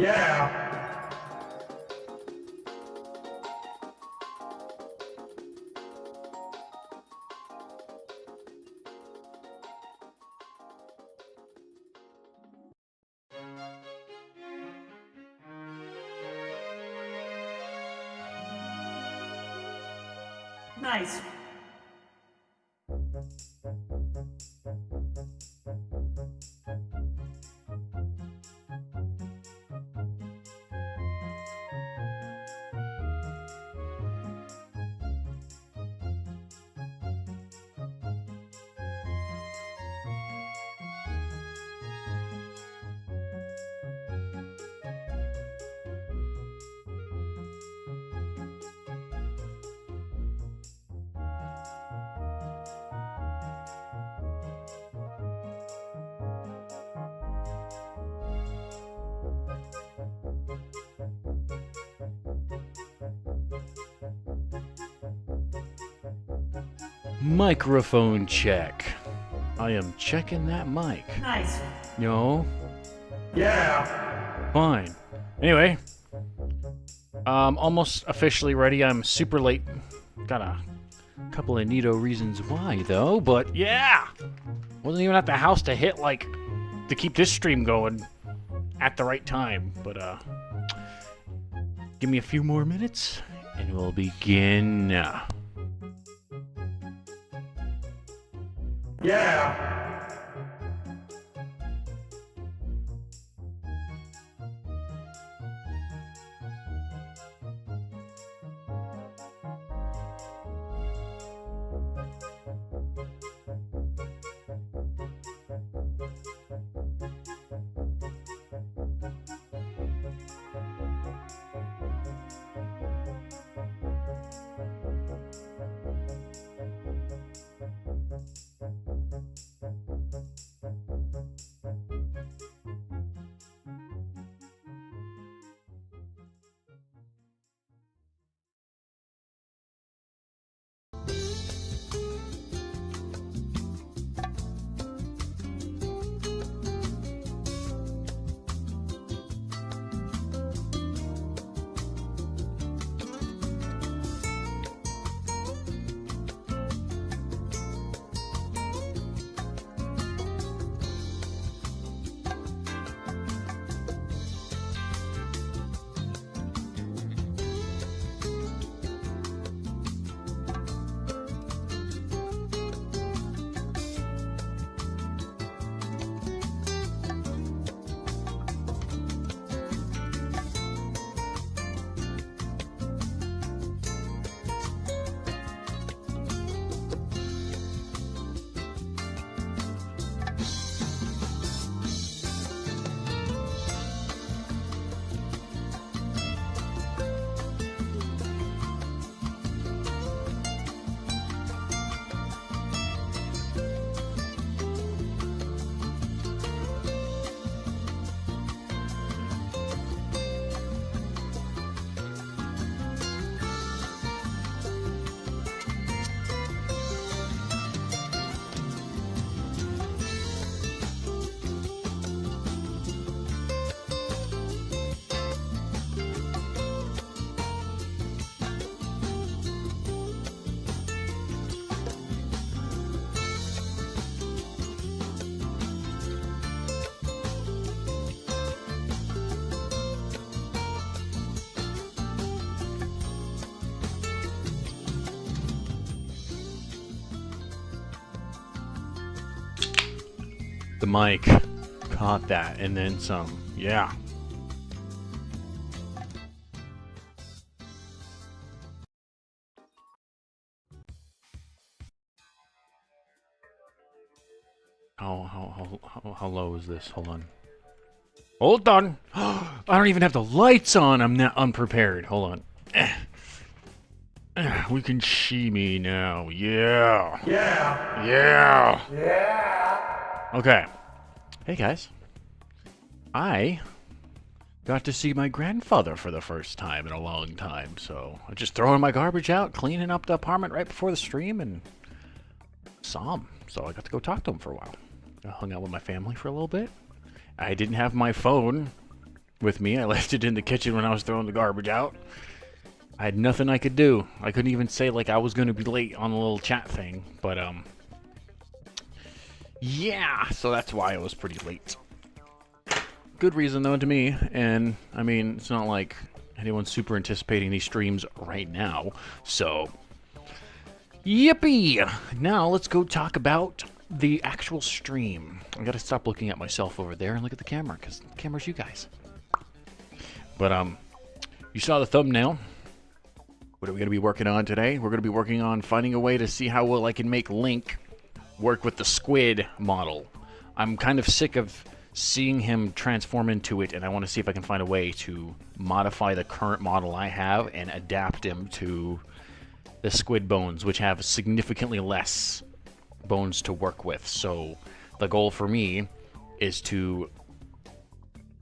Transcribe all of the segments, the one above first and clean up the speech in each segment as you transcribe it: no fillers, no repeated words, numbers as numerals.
Yeah. Nice. Microphone check. I am checking that mic. Nice. No? Yeah. Fine. Anyway, almost officially ready. I'm super late. Got a couple of neato reasons why, though, but yeah! Wasn't even at the house to hit, like, to keep this stream going at the right time, but, give me a few more minutes, and we'll begin. Yeah. The mic caught that, and then some. Yeah. How low is this? Hold on. Hold on! I don't even have the lights on! I'm not unprepared. Hold on. We can see me now. Yeah. Yeah. Yeah. Yeah. Okay. Hey guys. I got to see my grandfather for the first time in a long time, so I just throwing my garbage out, cleaning up the apartment right before the stream, and saw him. So I got to go talk to him for a while. I hung out with my family for a little bit. I didn't have my phone with me. I left it in the kitchen when I was throwing the garbage out. I had nothing I could do. I couldn't even say like I was going to be late on the little chat thing, but yeah, so that's why it was pretty late. Good reason though to me, and I mean, it's not like anyone's super anticipating these streams right now, so yippee! Now let's go talk about the actual stream. I gotta stop looking at myself over there and look at the camera, because the camera's you guys. But you saw the thumbnail. What are we gonna be working on today? We're gonna be working on finding a way to see how well I can make Link work with the squid model. I'm kind of sick of seeing him transform into it, and I want to see if I can find a way to modify the current model I have and adapt him to the squid bones, which have significantly less bones to work with. So the goal for me is to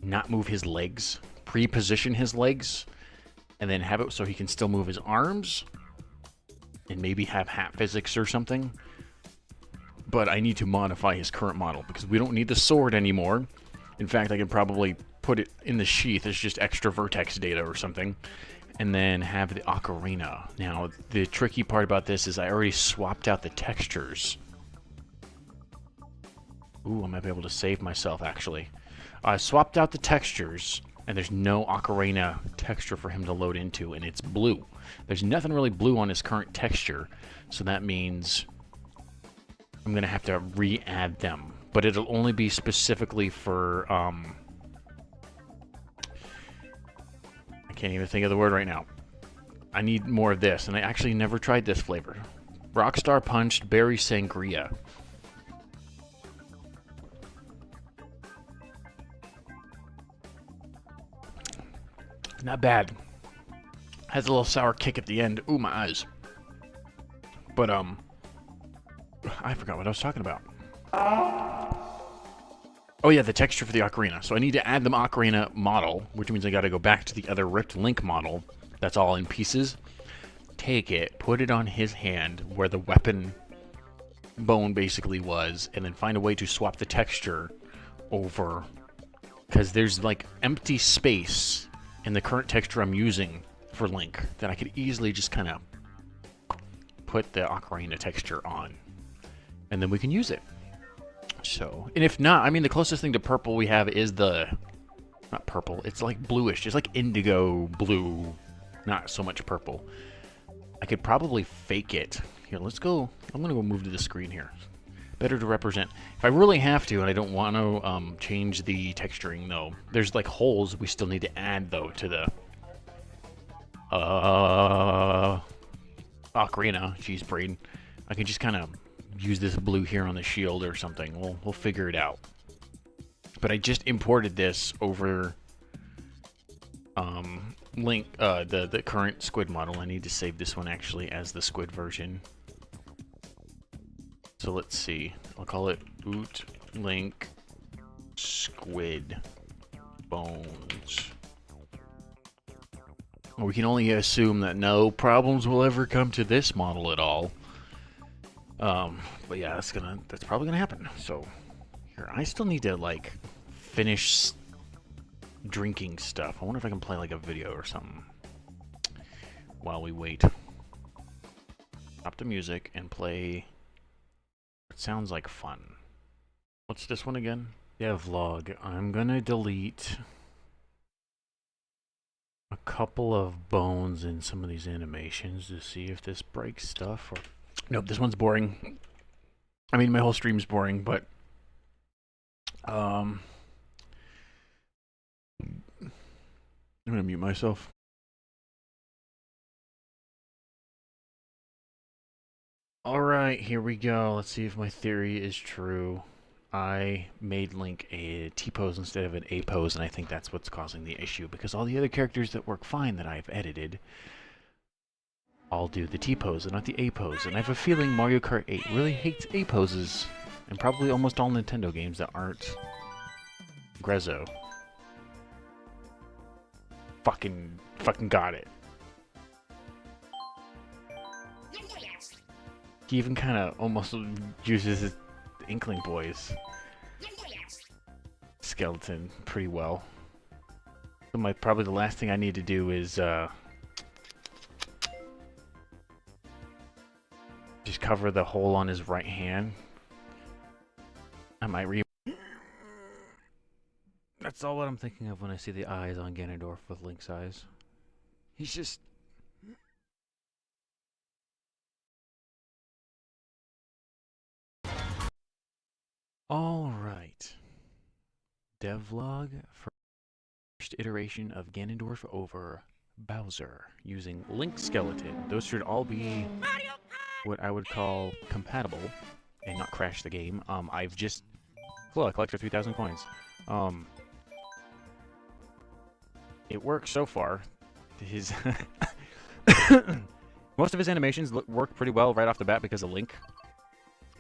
not move his legs, pre-position his legs, and then have it so he can still move his arms, and maybe have hat physics or something. But I need to modify his current model because we don't need the sword anymore. In fact, I can probably put it in the sheath as just extra vertex data or something, and then have the ocarina. Now, the tricky part about this is I already swapped out the textures. Ooh, I might be able to save myself, actually. I swapped out the textures, and there's no ocarina texture for him to load into, and it's blue. There's nothing really blue on his current texture, so that means I'm going to have to re-add them. But it'll only be specifically for, I can't even think of the word right now. I need more of this, and I actually never tried this flavor. Rockstar Punched Berry Sangria. Not bad. Has a little sour kick at the end. Ooh, my eyes. But, I forgot what I was talking about. Oh yeah, the texture for the ocarina. So I need to add the ocarina model, which means I gotta go back to the other ripped Link model. That's all in pieces. Take it, put it on his hand where the weapon bone basically was, and then find a way to swap the texture over. Because there's like empty space in the current texture I'm using for Link that I could easily just kind of put the ocarina texture on. And then we can use it. So, and if not, I mean, the closest thing to purple we have is the, not purple, it's like bluish. It's like indigo blue, not so much purple. I could probably fake it. Here, let's go. I'm going to go move to the screen here. Better to represent. If I really have to, and I don't want to change the texturing, though, there's like holes we still need to add, though, to the ocarina. Jeez, brain. I can just kind of use this blue here on the shield or something. We'll figure it out. But I just imported this over Link, the current squid model. I need to save this one actually as the squid version. So let's see. I'll call it Oot Link Squid Bones. We can only assume that no problems will ever come to this model at all. But yeah, that's probably gonna happen. So here, I still need to like finish drinking stuff. I wonder if I can play like a video or something while we wait. Stop the music and play. It sounds like fun. What's this one again? Yeah, vlog. I'm gonna delete a couple of bones in some of these animations to see if this breaks stuff or... Nope, this one's boring. I mean, my whole stream's boring, but I'm gonna mute myself. Alright, here we go. Let's see if my theory is true. I made Link a T-pose instead of an A-pose, and I think that's what's causing the issue, because all the other characters that work fine that I've edited all do the T-pose and not the A-pose, and I have a feeling Mario Kart 8 really hates A-poses, and probably almost all Nintendo games that aren't Grezzo. Fucking got it. He even kind of almost uses his Inkling Boys skeleton pretty well. So probably the last thing I need to do is just cover the hole on his right hand. I might That's all what I'm thinking of when I see the eyes on Ganondorf with Link's eyes. He's just... Alright. Devlog, first iteration of Ganondorf over Bowser, using Link Skeleton. Those should all be what I would call compatible, and not crash the game. I've just... Look, collector 3,000 coins. It works so far. His... Most of his animations work pretty well right off the bat because of Link.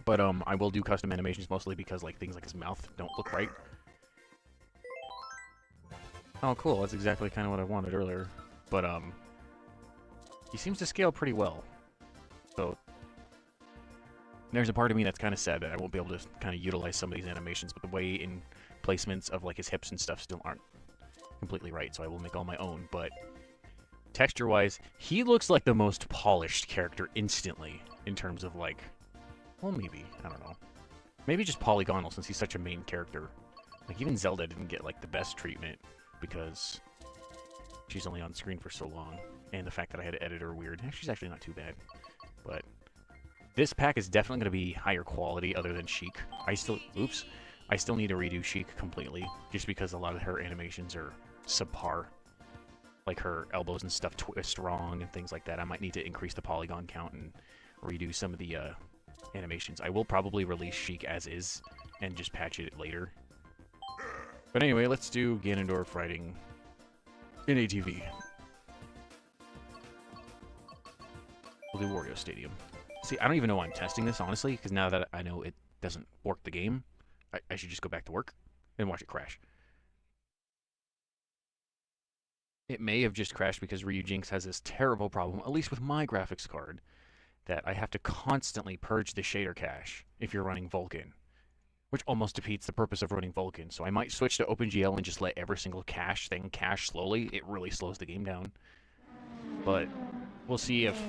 But I will do custom animations mostly because things like his mouth don't look right. Oh, cool. That's exactly kind of what I wanted earlier. But he seems to scale pretty well. So there's a part of me that's kind of sad that I won't be able to kind of utilize some of these animations, but the way in placements of his hips and stuff still aren't completely right, so I will make all my own. But texture-wise, he looks like the most polished character instantly in terms of well, maybe. I don't know. Maybe just polygonal since he's such a main character. Even Zelda didn't get, the best treatment because she's only on screen for so long. And the fact that I had to edit her weird. She's actually not too bad. But this pack is definitely going to be higher quality other than Sheik. I still need to redo Sheik completely just because a lot of her animations are subpar. Like her elbows and stuff twist wrong and things like that. I might need to increase the polygon count and redo some of the animations. I will probably release Sheik as is and just patch it later. But anyway, let's do Ganondorf riding in ATV. We'll do Wario Stadium. See, I don't even know why I'm testing this, honestly, because now that I know it doesn't work the game, I should just go back to work and watch it crash. It may have just crashed because Ryujinx has this terrible problem, at least with my graphics card, that I have to constantly purge the shader cache if you're running Vulkan, which almost defeats the purpose of running Vulkan. So I might switch to OpenGL and just let every single cache thing cache slowly. It really slows the game down. But we'll see if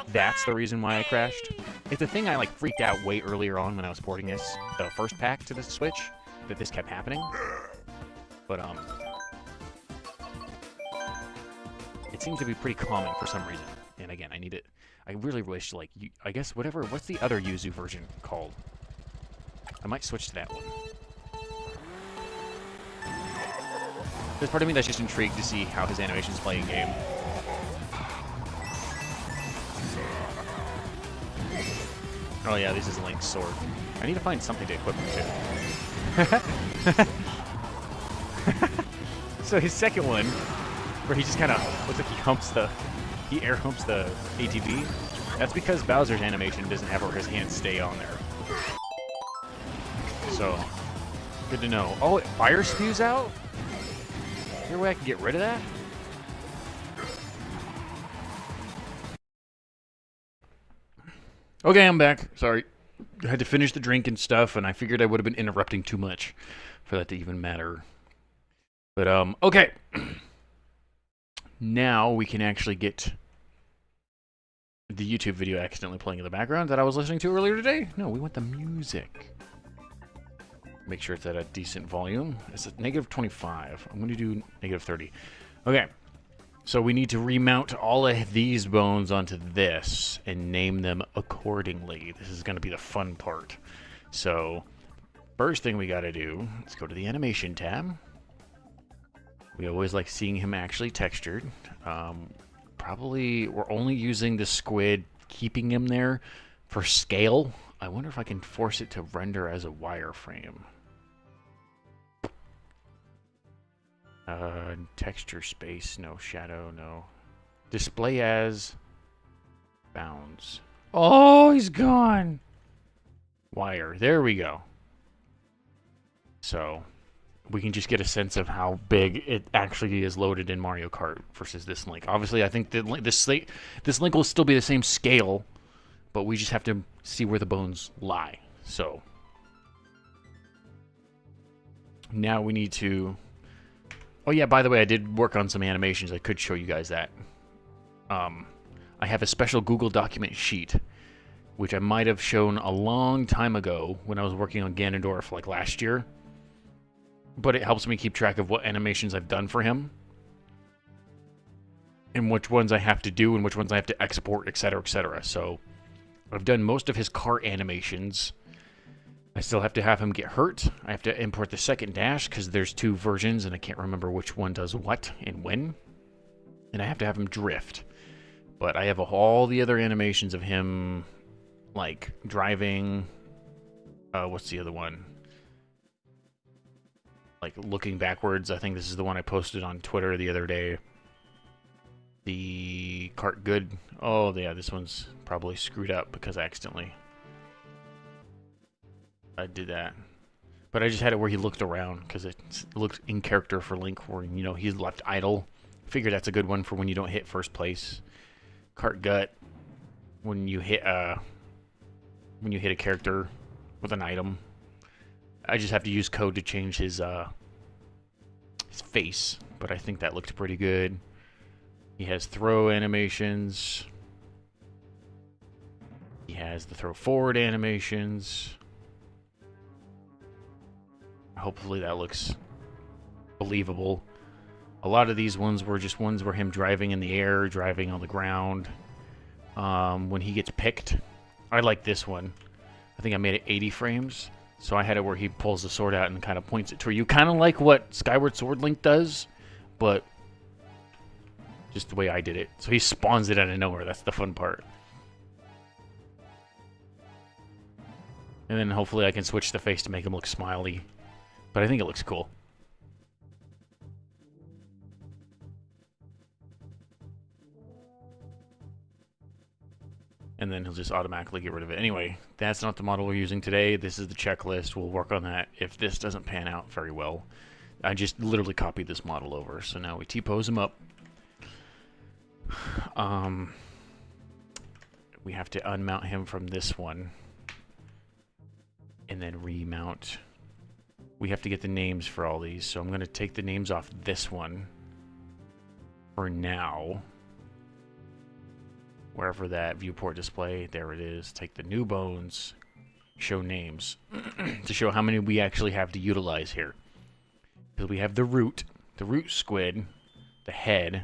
that's the reason why I crashed. It's a thing I freaked out way earlier on when I was porting the first pack to the Switch, that this kept happening. But it seems to be pretty common for some reason. And again, I really wish, I guess, what's the other Yuzu version called? I might switch to that one. There's part of me that's just intrigued to see how his animations play in game. Oh yeah, this is Link's sword. I need to find something to equip him to. So his second one, where he just kind of looks like he air humps the ATV. That's because Bowser's animation doesn't have his hands stay on there. So, good to know. Oh, it fire spews out? Is there a way I can get rid of that? Okay, I'm back. Sorry. I had to finish the drink and stuff, and I figured I would have been interrupting too much for that to even matter. But, okay. Now we can actually get the YouTube video accidentally playing in the background that I was listening to earlier today. No, we want the music. Make sure it's at a decent volume. It's at -25. I'm going to do -30. Okay. So we need to remount all of these bones onto this and name them accordingly. This is going to be the fun part. So first thing we got to do, let's go to the animation tab. We always like seeing him actually textured. Probably we're only using the squid, keeping him there for scale. I wonder if I can force it to render as a wireframe. Texture space, no. Shadow, no. Display as bounds. Oh, he's gone. Wire. There we go. So we can just get a sense of how big it actually is loaded in Mario Kart versus this Link. Obviously, I think that this Link will still be the same scale, but we just have to see where the bones lie. So now we need to Oh yeah, by the way, I did work on some animations. I could show you guys that. I have a special Google document sheet, which I might have shown a long time ago when I was working on Ganondorf, like last year. But it helps me keep track of what animations I've done for him, and which ones I have to do, and which ones I have to export, etc., etc. So I've done most of his cart animations. I still have to have him get hurt. I have to import the second dash because there's 2 versions, and I can't remember which one does what and when. And I have to have him drift. But I have all the other animations of him, like driving. What's the other one? Like looking backwards. I think this is the one I posted on Twitter the other day. The cart good. Oh yeah, this one's probably screwed up because I accidentally I did that. But I just had it where he looked around because it looked in character for Link, where you know he's left idle. Figure that's a good one for when you don't hit first place. Cart gut, when you hit a character with an item. I just have to use code to change his face, but I think that looked pretty good. He has throw animations. He has the throw forward animations. Hopefully that looks believable. A lot of these ones were just ones where him driving in the air, driving on the ground. When he gets picked, I like this one. I think I made it 80 frames. So I had it where he pulls the sword out and kind of points it to you. Kind of like what Skyward Sword Link does, but just the way I did it. So he spawns it out of nowhere. That's the fun part. And then hopefully I can switch the face to make him look smiley. But I think it looks cool. And then he'll just automatically get rid of it. Anyway, that's not the model we're using today. This is the checklist. We'll work on that if this doesn't pan out very well. I just literally copied this model over. So now we T-pose him up. We have to unmount him from this one. And then remount. We have to get the names for all these. So I'm going to take the names off this one for now. Wherever that viewport display, there it is. Take the new bones, show names, to show how many we actually have to utilize here. Because we have the root squid, the head.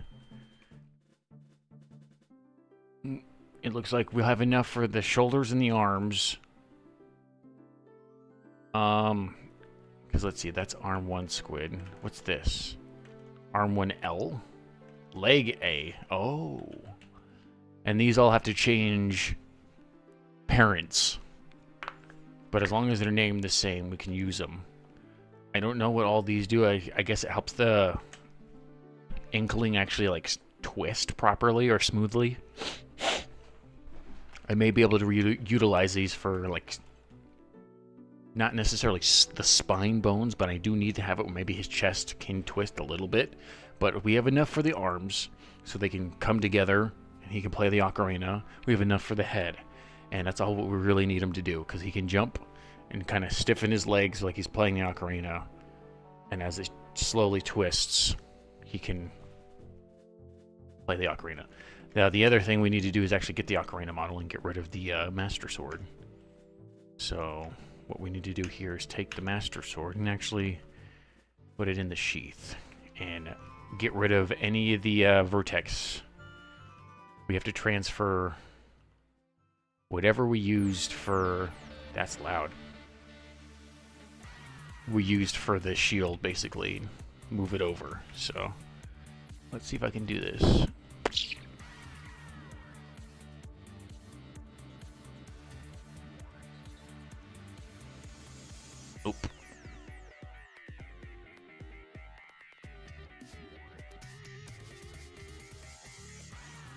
It looks like we'll have enough for the shoulders and the arms. Because let's see, that's arm 1 squid. What's this? Arm 1 L? Leg A. Oh. And these all have to change parents. But as long as they're named the same, we can use them. I don't know what all these do. I guess it helps the inkling actually like twist properly or smoothly. I may be able to utilize these for like not necessarily the spine bones, but I do need to have it where maybe his chest can twist a little bit. But we have enough for the arms so they can come together. He can play the ocarina. We have enough for the head. And that's all what we really need him to do. Because he can jump and kind of stiffen his legs like he's playing the ocarina. And as it slowly twists, he can play the ocarina. Now, the other thing we need to do is actually get the ocarina model and get rid of the Master Sword. So, what we need to do here is take the Master Sword and actually put it in the sheath. And get rid of any of the vertex. We have to transfer whatever we used for... That's loud. We used for the shield, basically. Move it over. So, let's see if I can do this. Oop.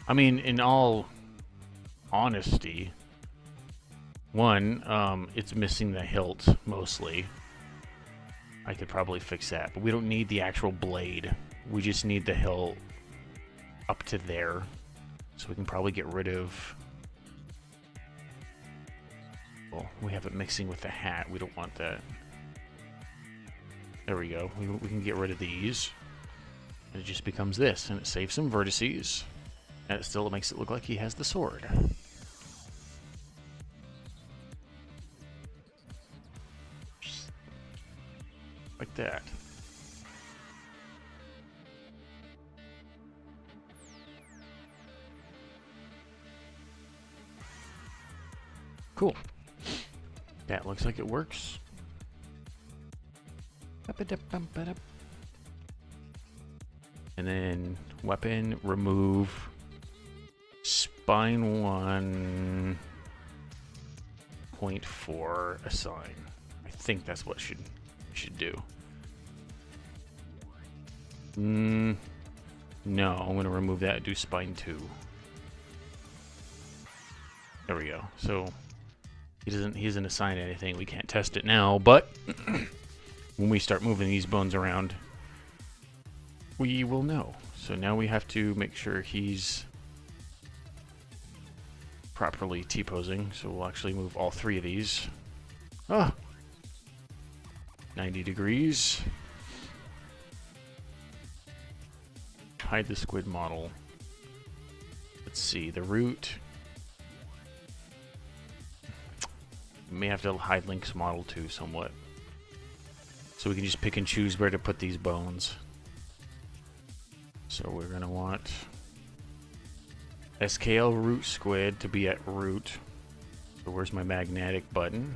I mean, in all honesty, one, it's missing the hilt, mostly. I could probably fix that, but we don't need the actual blade. We just need the hilt up to there. So we can probably get rid of... Well, we have it mixing with the hat. We don't want that. There we go. We can get rid of these. And it just becomes this, and it saves some vertices, and it still makes it look like he has the sword. Just like that. Cool. That looks like it works. And then weapon, remove, spine 1.4, assign. I think that's what should do. No, I'm gonna remove that and do spine 2. There we go. So he doesn't assign anything. We can't test it now, but when we start moving these bones around, we will know. So now we have to make sure he's properly T-posing. So we'll actually move all 3 of these. Oh! 90 degrees. Hide the squid model. Let's see, the root. May have to hide Link's model too somewhat. So we can just pick and choose where to put these bones. So we're going to want SKL root squid to be at root. So where's my magnetic button?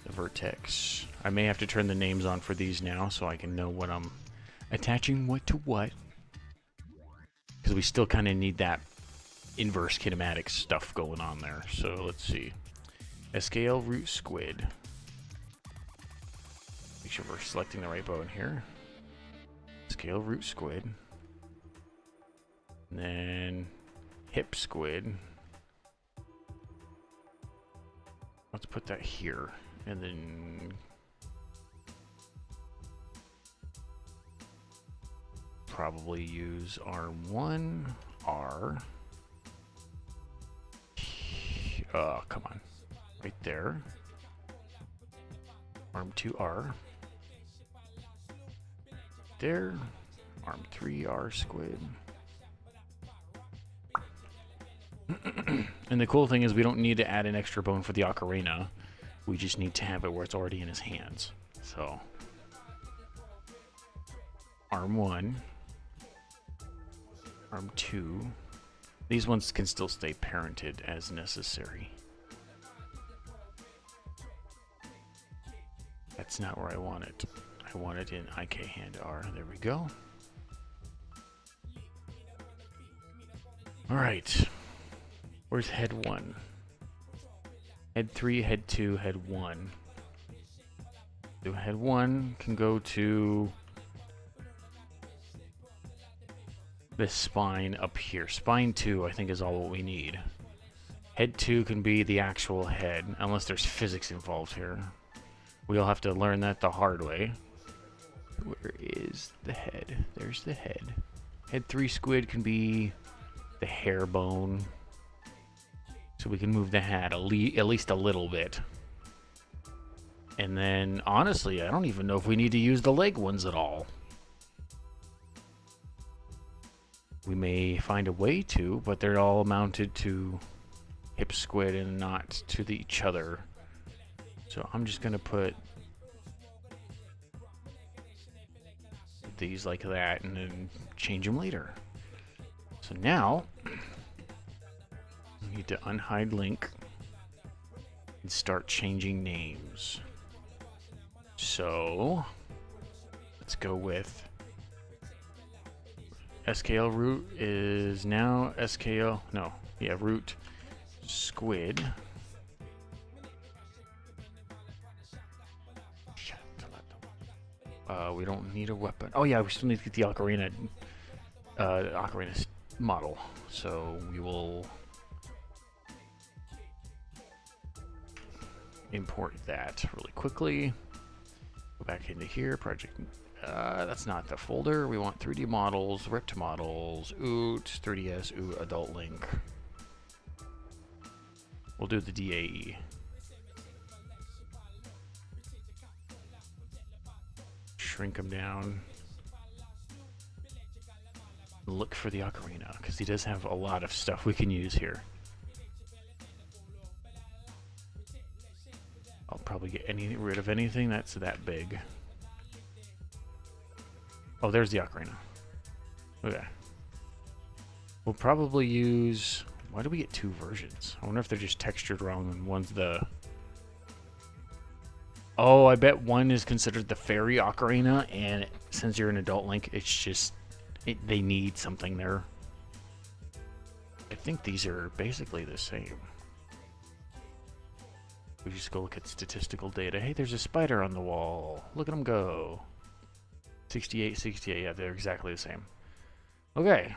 The vertex. I may have to turn the names on for these now so I can know what I'm attaching what to what. Because we still kind of need that inverse kinematic stuff going on there. So let's see. SKL root squid. Make sure we're selecting the right bone here. SKL root squid. And then hip squid. Let's put that here. And then probably use R1, R. Oh, come on. Right there. Arm 2R. There. Arm 3R squid. And the cool thing is we don't need to add an extra bone for the ocarina. We just need to have it where it's already in his hands. So arm 1. Arm 2. These ones can still stay parented as necessary. That's not where I want it. I want it in IK hand R. There we go. Alright. Where's head 1? Head 3, head 2, head 1. So head 1 can go to this spine up here. Spine 2, I think, is all what we need. Head 2 can be the actual head, unless there's physics involved here. We'll have to learn that the hard way. Where is the head? There's the head. Head 3 squid can be the hair bone. So we can move the hat at least a little bit. And then, honestly, I don't even know if we need to use the leg ones at all. We may find a way to, but they're all mounted to hip squid and not to each other. So I'm just going to put these like that and then change them later. So now we need to unhide Link and start changing names. So let's go with SKL root is now SKL, no, yeah, root squid. We don't need a weapon. Oh yeah, we still need to get the ocarina model. So we will import that really quickly. Go back into here, project. That's not the folder. We want 3D models, ripped models, OOT, 3DS, OOT, Adult Link. We'll do the DAE. Shrink them down. Look for the ocarina, because he does have a lot of stuff we can use here. I'll probably get rid of anything that's that big. Oh, there's the ocarina. Okay. We'll probably use... Why do we get two versions? I wonder if they're just textured wrong and one's the... Oh, I bet one is considered the fairy ocarina, and since you're an adult Link, it's just... they need something there. I think these are basically the same. We just go look at statistical data. Hey, there's a spider on the wall. Look at them go. 68, 68. Yeah, they're exactly the same. Okay.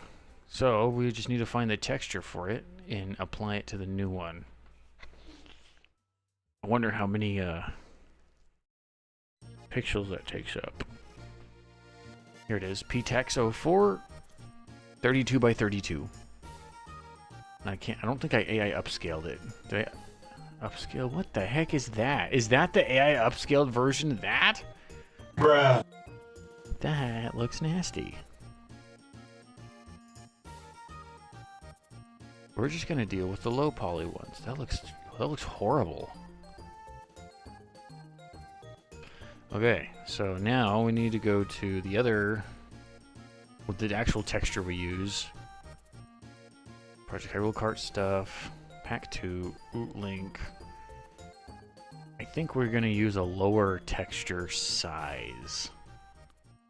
So we just need to find the texture for it and apply it to the new one. I wonder how many pixels that takes up. Here it is. PTEX 04, 32 by 32. I don't think I AI upscaled it. Did I upscale? What the heck is that? Is that the AI upscaled version of that? Bruh. That looks nasty. We're just gonna deal with the low poly ones. That looks horrible. Okay, so now we need to go to the other, with the actual texture we use. Project Hyrule Kart stuff, Pack 2, Link. I think we're gonna use a lower texture size.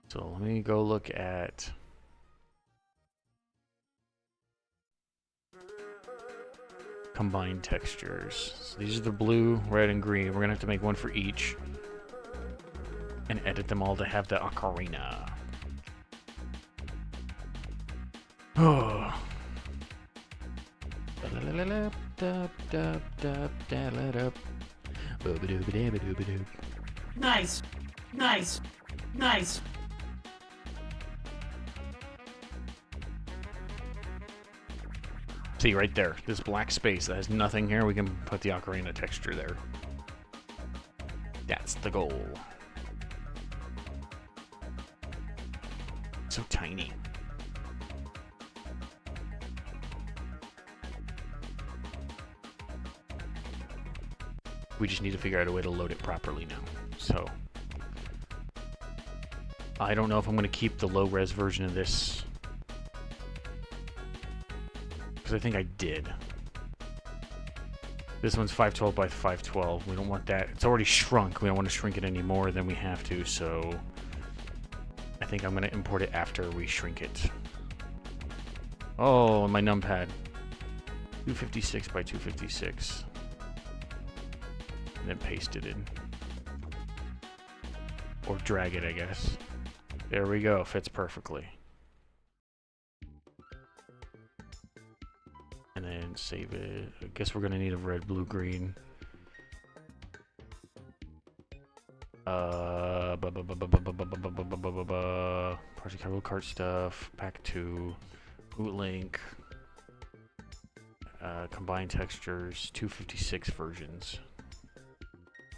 So let me go look at combined textures. So these are the blue, red, and green. We're gonna have to make one for each and edit them all to have the ocarina. Oh. Nice. Nice. Nice. See right there, this black space that has nothing here, we can put the ocarina texture there. That's the goal. So tiny. We just need to figure out a way to load it properly now. So I don't know if I'm going to keep the low res version of this, because I think I did. This one's 512 by 512. We don't want that. It's already shrunk. We don't want to shrink it any more than we have to, so I think I'm going to import it after we shrink it. Oh, my numpad. 256 by 256. And then paste it in. Or drag it, I guess. There we go. Fits perfectly. And then save it. I guess we're going to need a red, blue, green. Project Hyrule Kart stuff. Pack 2. Link. Combined textures. 256 versions.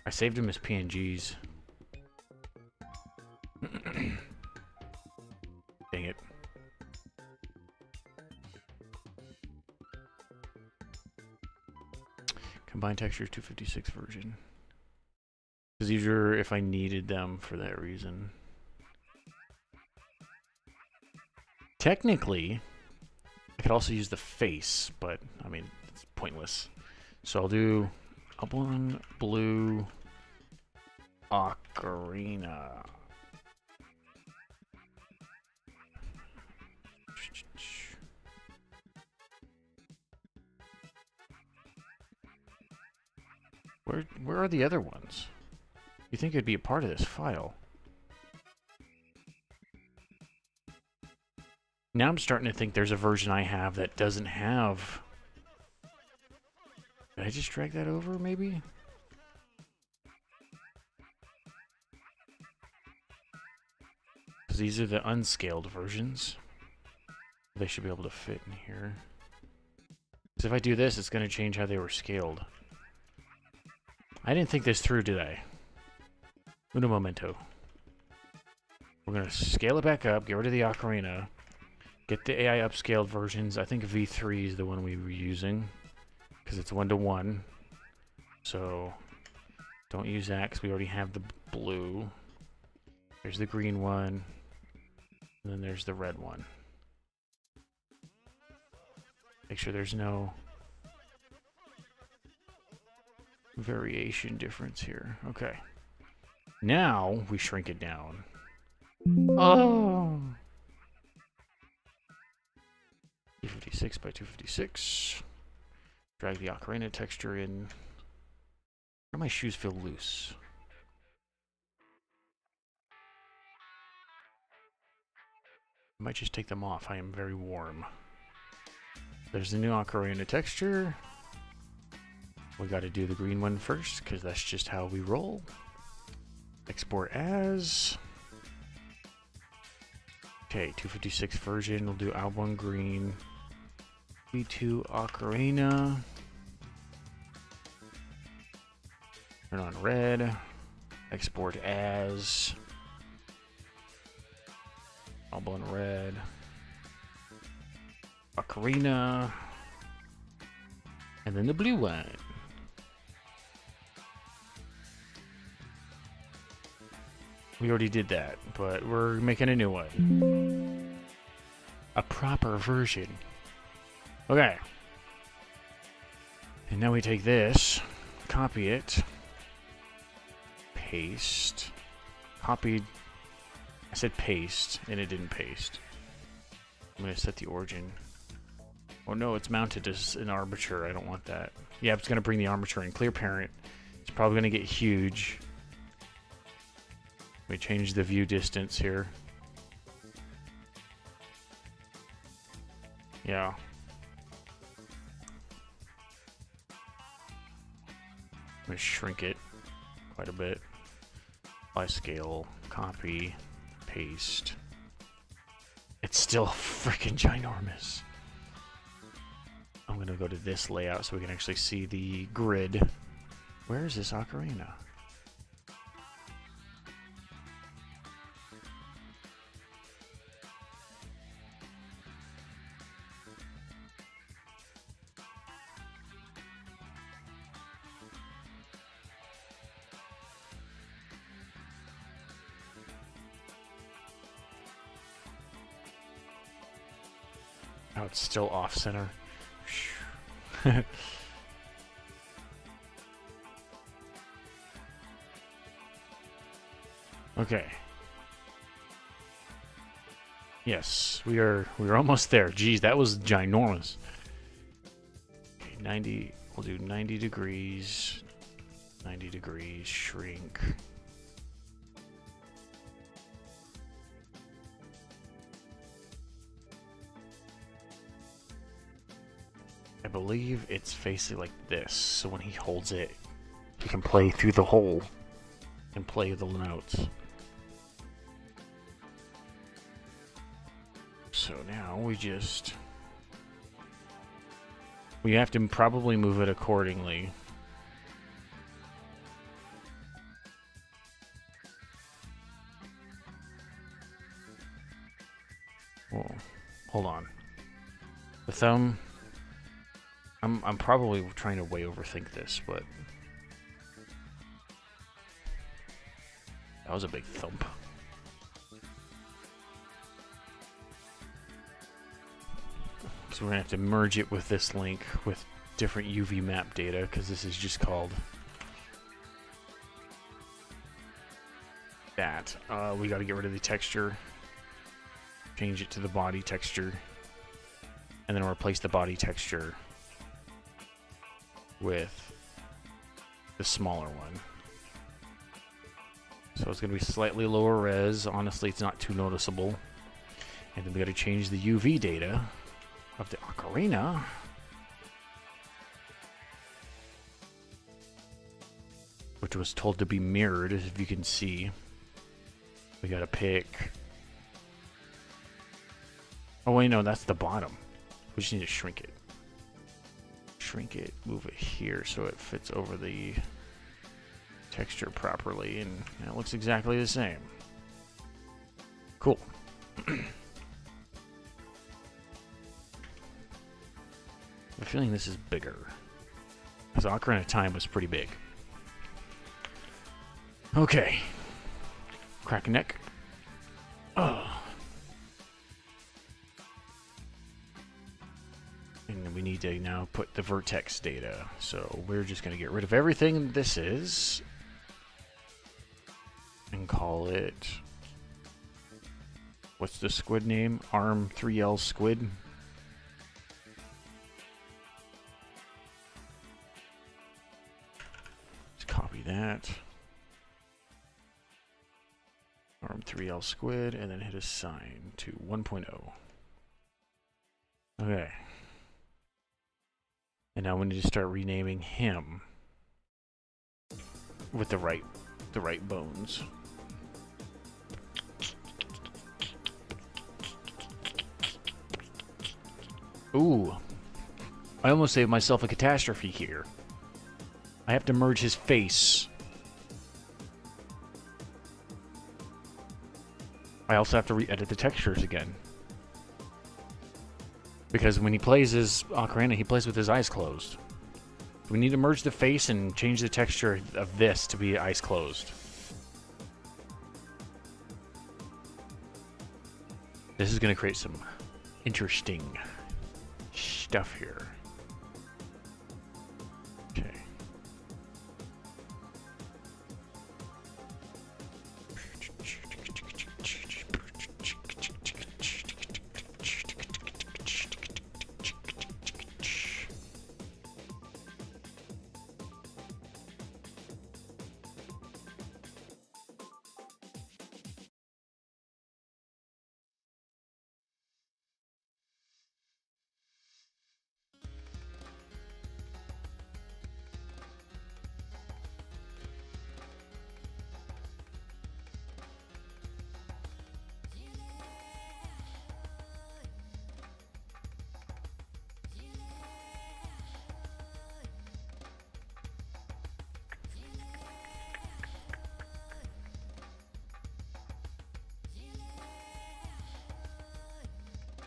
I saved them as PNGs. Dang it. Combined textures 256 version. Because these are if I needed them for that reason. Technically, I could also use the face, but I mean, it's pointless. So I'll do one blue ocarina. Where are the other ones? You think it'd be a part of this file? Now I'm starting to think there's a version I have that doesn't have. Did I just drag that over, maybe? Because these are the unscaled versions. They should be able to fit in here. Because if I do this, it's going to change how they were scaled. I didn't think this through, did I? Uno momento. We're going to scale it back up, get rid of the ocarina, Get the AI upscaled versions. I think V3 is the one we were using because it's 1:1. So don't use that because we already have the blue. There's the green one, and then there's the red one. Make sure there's no variation difference here. Okay. Now we shrink it down. Oh! 256 by 256. Drag the ocarina texture in. Where do my shoes feel loose? I might just take them off. I am very warm. There's the new ocarina texture. We got to do the green one first because that's just how we roll. Export as. Okay, 256 version. We'll do album green. V2 ocarina. Turn on red. Export as. Album red. Ocarina. And then the blue one. We already did that, but we're making a new one. A proper version. Okay. And now we take this, copy it, paste, copied. I said paste, and it didn't paste. I'm going to set the origin. Oh no, it's mounted as an armature. I don't want that. Yeah, it's going to bring the armature in. Clear parent. It's probably going to get huge. We change the view distance here. Yeah. I'm going to shrink it quite a bit. By scale, copy, paste. It's still freaking ginormous. I'm going to go to this layout so we can actually see the grid. Where is this ocarina? Oh, it's still off center. Okay. Yes, we're almost there. Geez, that was ginormous. Okay, 90. We'll do 90 degrees. 90 degrees. Shrink. I believe it's facing like this, so when he holds it, he can play through the hole and play the notes. So now we have to probably move it accordingly. Whoa, hold on. The thumb. I'm probably trying to way overthink this, but that was a big thump. So we're gonna have to merge it with this link with different UV map data because this is just called that. We got to get rid of the texture, change it to the body texture, and then replace the body texture with the smaller one. So it's going to be slightly lower res. Honestly, it's not too noticeable. And then we got to change the UV data of the ocarina. Which was told to be mirrored, as you can see. We got to pick... Oh wait, no, that's the bottom. We just need to shrink it. Shrink it, move it here so it fits over the texture properly, and it looks exactly the same. Cool. I'm feeling this is bigger. Because Ocarina of Time was pretty big. Okay. Crack a neck. Oh. And we need to now put the vertex data. So we're just going to get rid of everything this is. And call it... What's the squid name? Arm 3L squid. Let's copy that. Arm 3L squid, and then hit assign to 1.0. Okay. And now we need to start renaming him with the right bones. Ooh. I almost saved myself a catastrophe here. I have to merge his face. I also have to re-edit the textures again. Because when he plays his Ocarina, he plays with his eyes closed. We need to merge the face and change the texture of this to be eyes closed. This is going to create some interesting stuff here. Okay.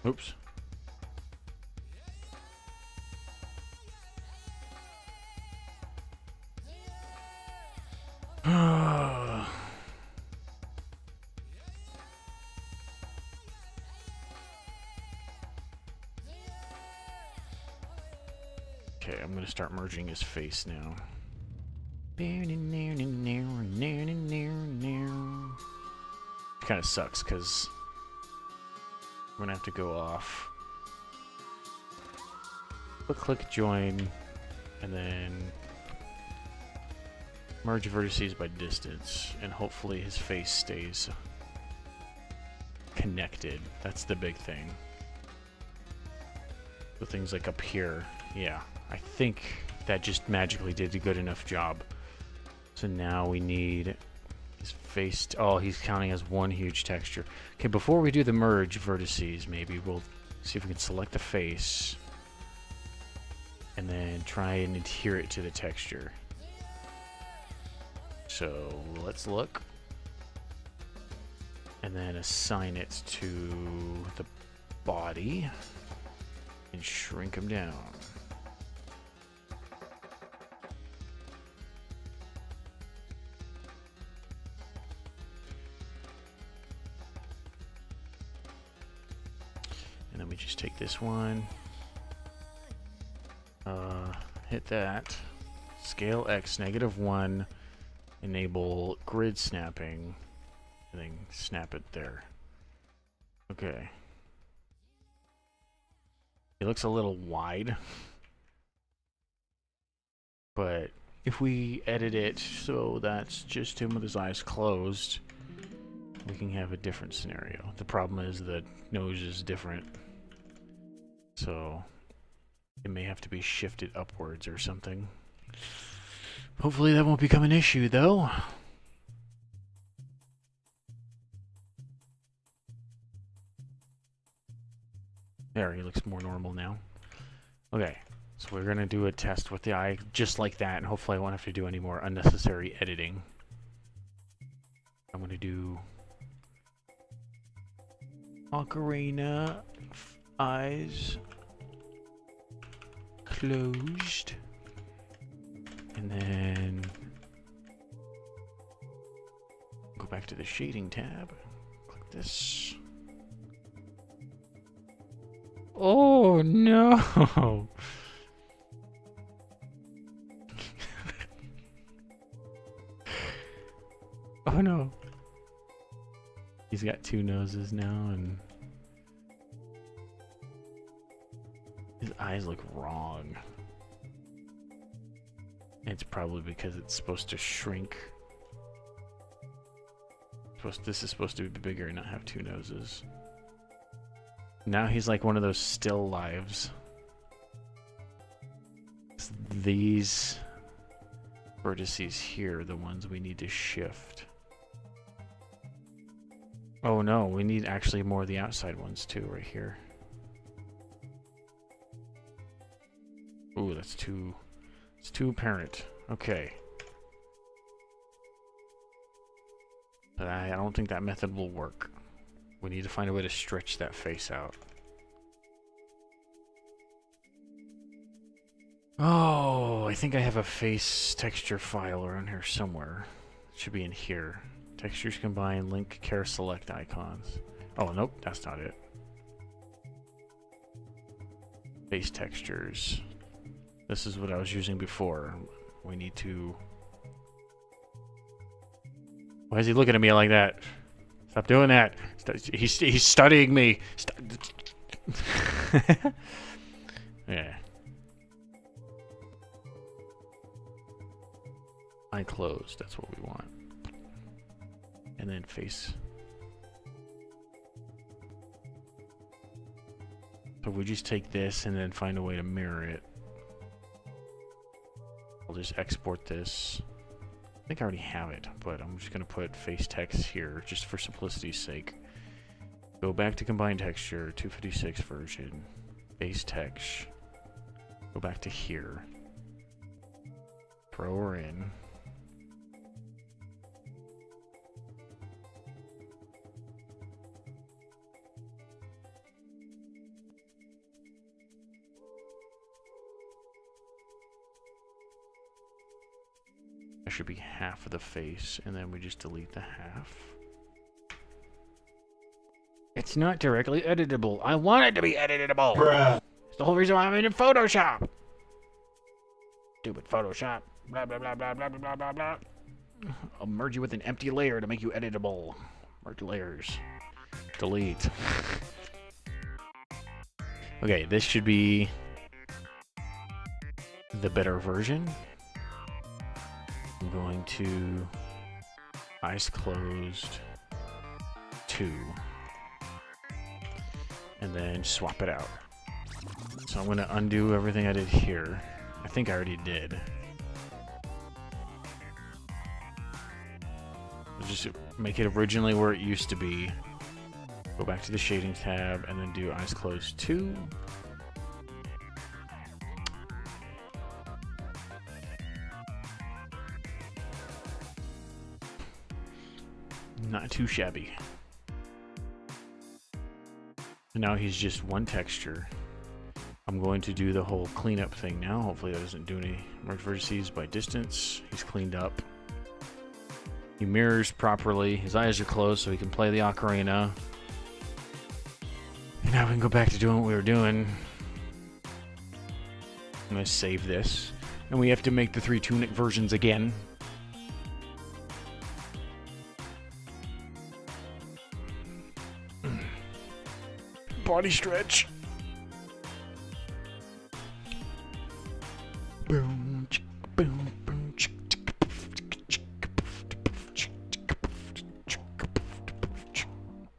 Oops. Okay, I'm gonna start merging his face now. Kind of sucks because we're gonna have to go off. Click join, and then merge vertices by distance, and hopefully his face stays connected. That's the big thing. The things like up here, yeah. I think that just magically did a good enough job. So now we need his face. Oh, he's counting as one huge texture. Okay, before we do the merge vertices, maybe we'll see if we can select the face and then try and adhere it to the texture. So let's look and then assign it to the body and shrink him down. And then we just take this one, hit that, scale X -1, enable grid snapping, and then snap it there. Okay. It looks a little wide, but if we edit it so that's just him with his eyes closed, we can have a different scenario. The problem is the nose is different, so it may have to be shifted upwards or something. Hopefully that won't become an issue, though. There, he looks more normal now. Okay, so we're going to do a test with the eye just like that, and hopefully I won't have to do any more unnecessary editing. I'm going to do Ocarina eyes closed. And then go back to the shading tab. Click this. Oh no! Oh no. He's got two noses now, and his eyes look wrong. It's probably because it's supposed to shrink. This is supposed to be bigger and not have two noses. Now he's like one of those still lives. These vertices here are the ones we need to shift. Oh no, we need actually more of the outside ones too, right here. Ooh, it's too apparent. Okay. But I don't think that method will work. We need to find a way to stretch that face out. Oh, I think I have a face texture file around here somewhere. It should be in here. Textures combine, link, care, select icons. Oh, nope, that's not it. Face textures. This is what I was using before. We need to... Why is he looking at me like that? Stop doing that. He's studying me. Yeah. Eye closed. That's what we want. And then face. So we just take this and then find a way to mirror it. I'll just export this. I think I already have it, but I'm just going to put face text here just for simplicity's sake. Go back to combine texture, 256 version, face text. Go back to here. Throw her in. That should be half of the face, and then we just delete the half. It's not directly editable. I want it to be editable. Bruh. It's the whole reason why I'm in Photoshop. Stupid Photoshop. Blah, blah, blah, blah, blah, blah, blah, blah. I'll merge you with an empty layer to make you editable. Merge layers. Delete. Okay, this should be the better version. I'm going to eyes closed 2 and then swap it out. So I'm going to undo everything I did here. I think I already did. I'll just make it originally where it used to be. Go back to the shading tab and then do eyes closed 2. Not too shabby. And now he's just one texture. I'm going to do the whole cleanup thing now. Hopefully that doesn't do any merge vertices by distance. He's cleaned up. He mirrors properly. His eyes are closed so he can play the ocarina. And now we can go back to doing what we were doing. I'm going to save this. And we have to make the 3 tunic versions again. Body stretch. Boom, boom, boom.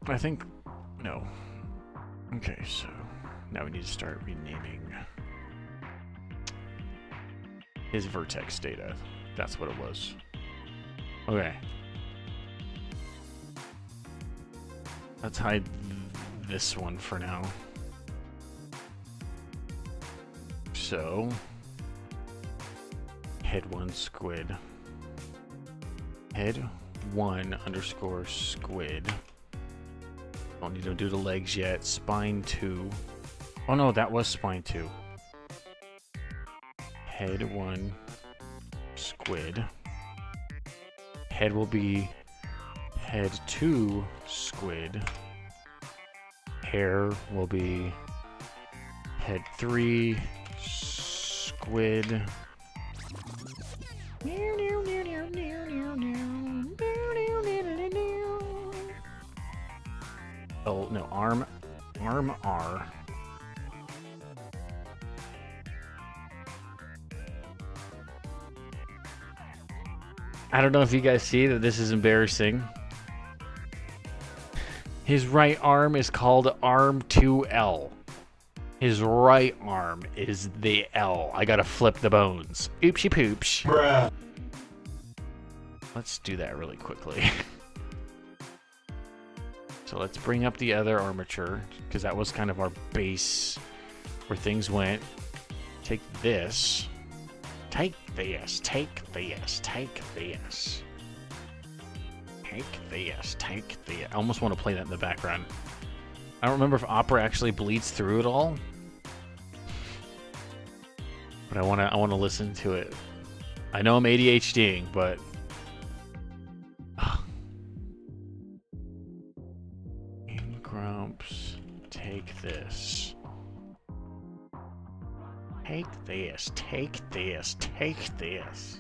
I think no. Okay, so now we need to start renaming his vertex data. That's what it was. Okay. Let's hide this one for now. So head 1 squid. Head 1 underscore squid. Don't need to do the legs yet. Spine 2. Oh no, that was spine 2. head 1 squid. Head will be head 2 squid. Hair will be head 3 squid. Oh no, arm R. I don't know if you guys see that this is embarrassing. His right arm is called arm 2L. His right arm is the L. I gotta flip the bones. Oopsie poops. Bruh. Let's do that really quickly. So let's bring up the other armature, because that was kind of our base where things went. Take this. Take this. Take this. Take this. Take this. Take this. I almost want to play that in the background. I don't remember if opera actually bleeds through it all. But I wanna listen to it. I know I'm ADHDing, but Grumps, take this. Take this. Take this. Take this.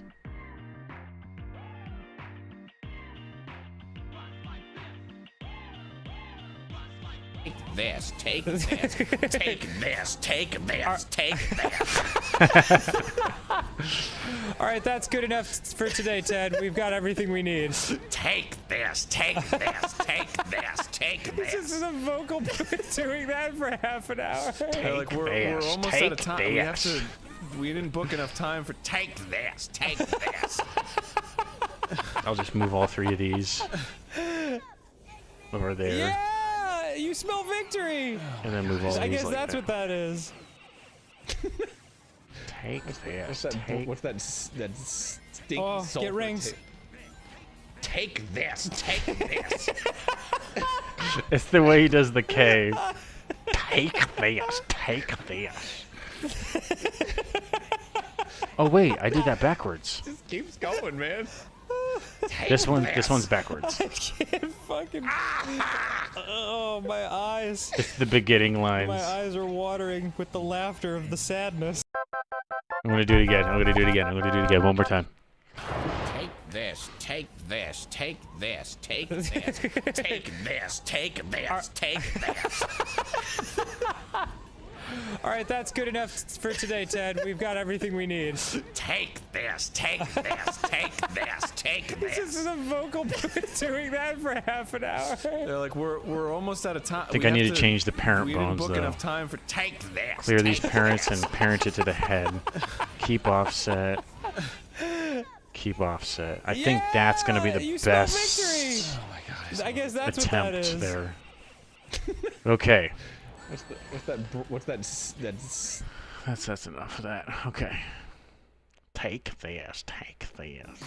Take this, take this, take this, take this, take this. All right, that's good enough for today, Ted. We've got everything we need. Take this, take this, take this, take This this. is a vocal booth doing that for half an hour. Yeah, like we're this, almost take out of time. this. We didn't book enough time for. Take this, take this. I'll just move all 3 of these over there, Yeah, you smell victory. and then move all I these guess like that's that. what that is. Take this. What's that stinky Oh, sulfur get rings. taste? Take this, take this. It's the way he does the K. Take this. Take this. Oh wait, I did that backwards. Just keeps going, man. This one's backwards. I can't fucking. Oh, my eyes. It's the beginning My lines. eyes are watering with the laughter of the sadness. I'm gonna do it again. I'm gonna do it again. I'm gonna do it again one more time. Take this, take this, take this, take this, take this, take this, take this. All right, that's good enough for today, Ted. We've got everything we need. Take this, take this, take this, take This is this. a vocal booth doing that for half an hour. They're like we're almost out of time. I think I need to change the parent We didn't bones book though. enough time for. Take this. Clear these take parents this. and parent it to the head. Keep offset. Keep offset. I think that's gonna be Yeah, the you smell best victory. Oh my god. I guess that's what that attempt is. there. Okay. What's that? That's enough of that. Okay. Take this. Take this.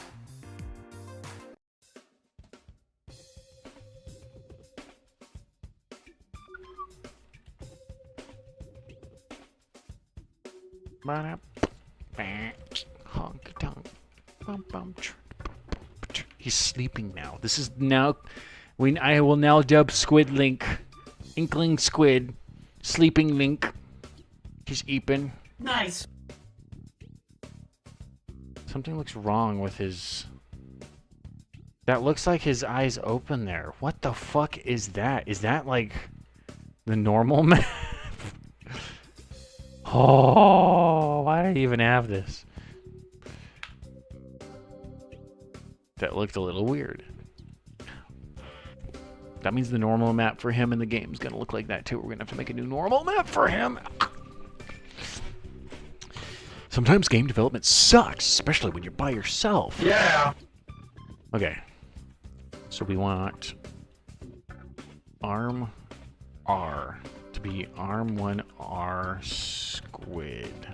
Honky tonk. He's sleeping now. This is now. I will now dub Squid Link, Inkling Squid, Sleeping Link. He's eeping. Nice. Something looks wrong with his. That looks like his eyes open there. What the fuck is that? Is that like the normal map? Oh, why did I even have this? That looked a little weird. That means the normal map for him in the game is going to look like that too. We're going to have to make a new normal map for him. Sometimes game development sucks, especially when you're by yourself. Yeah. Okay. So we want arm R to be arm 1R squid.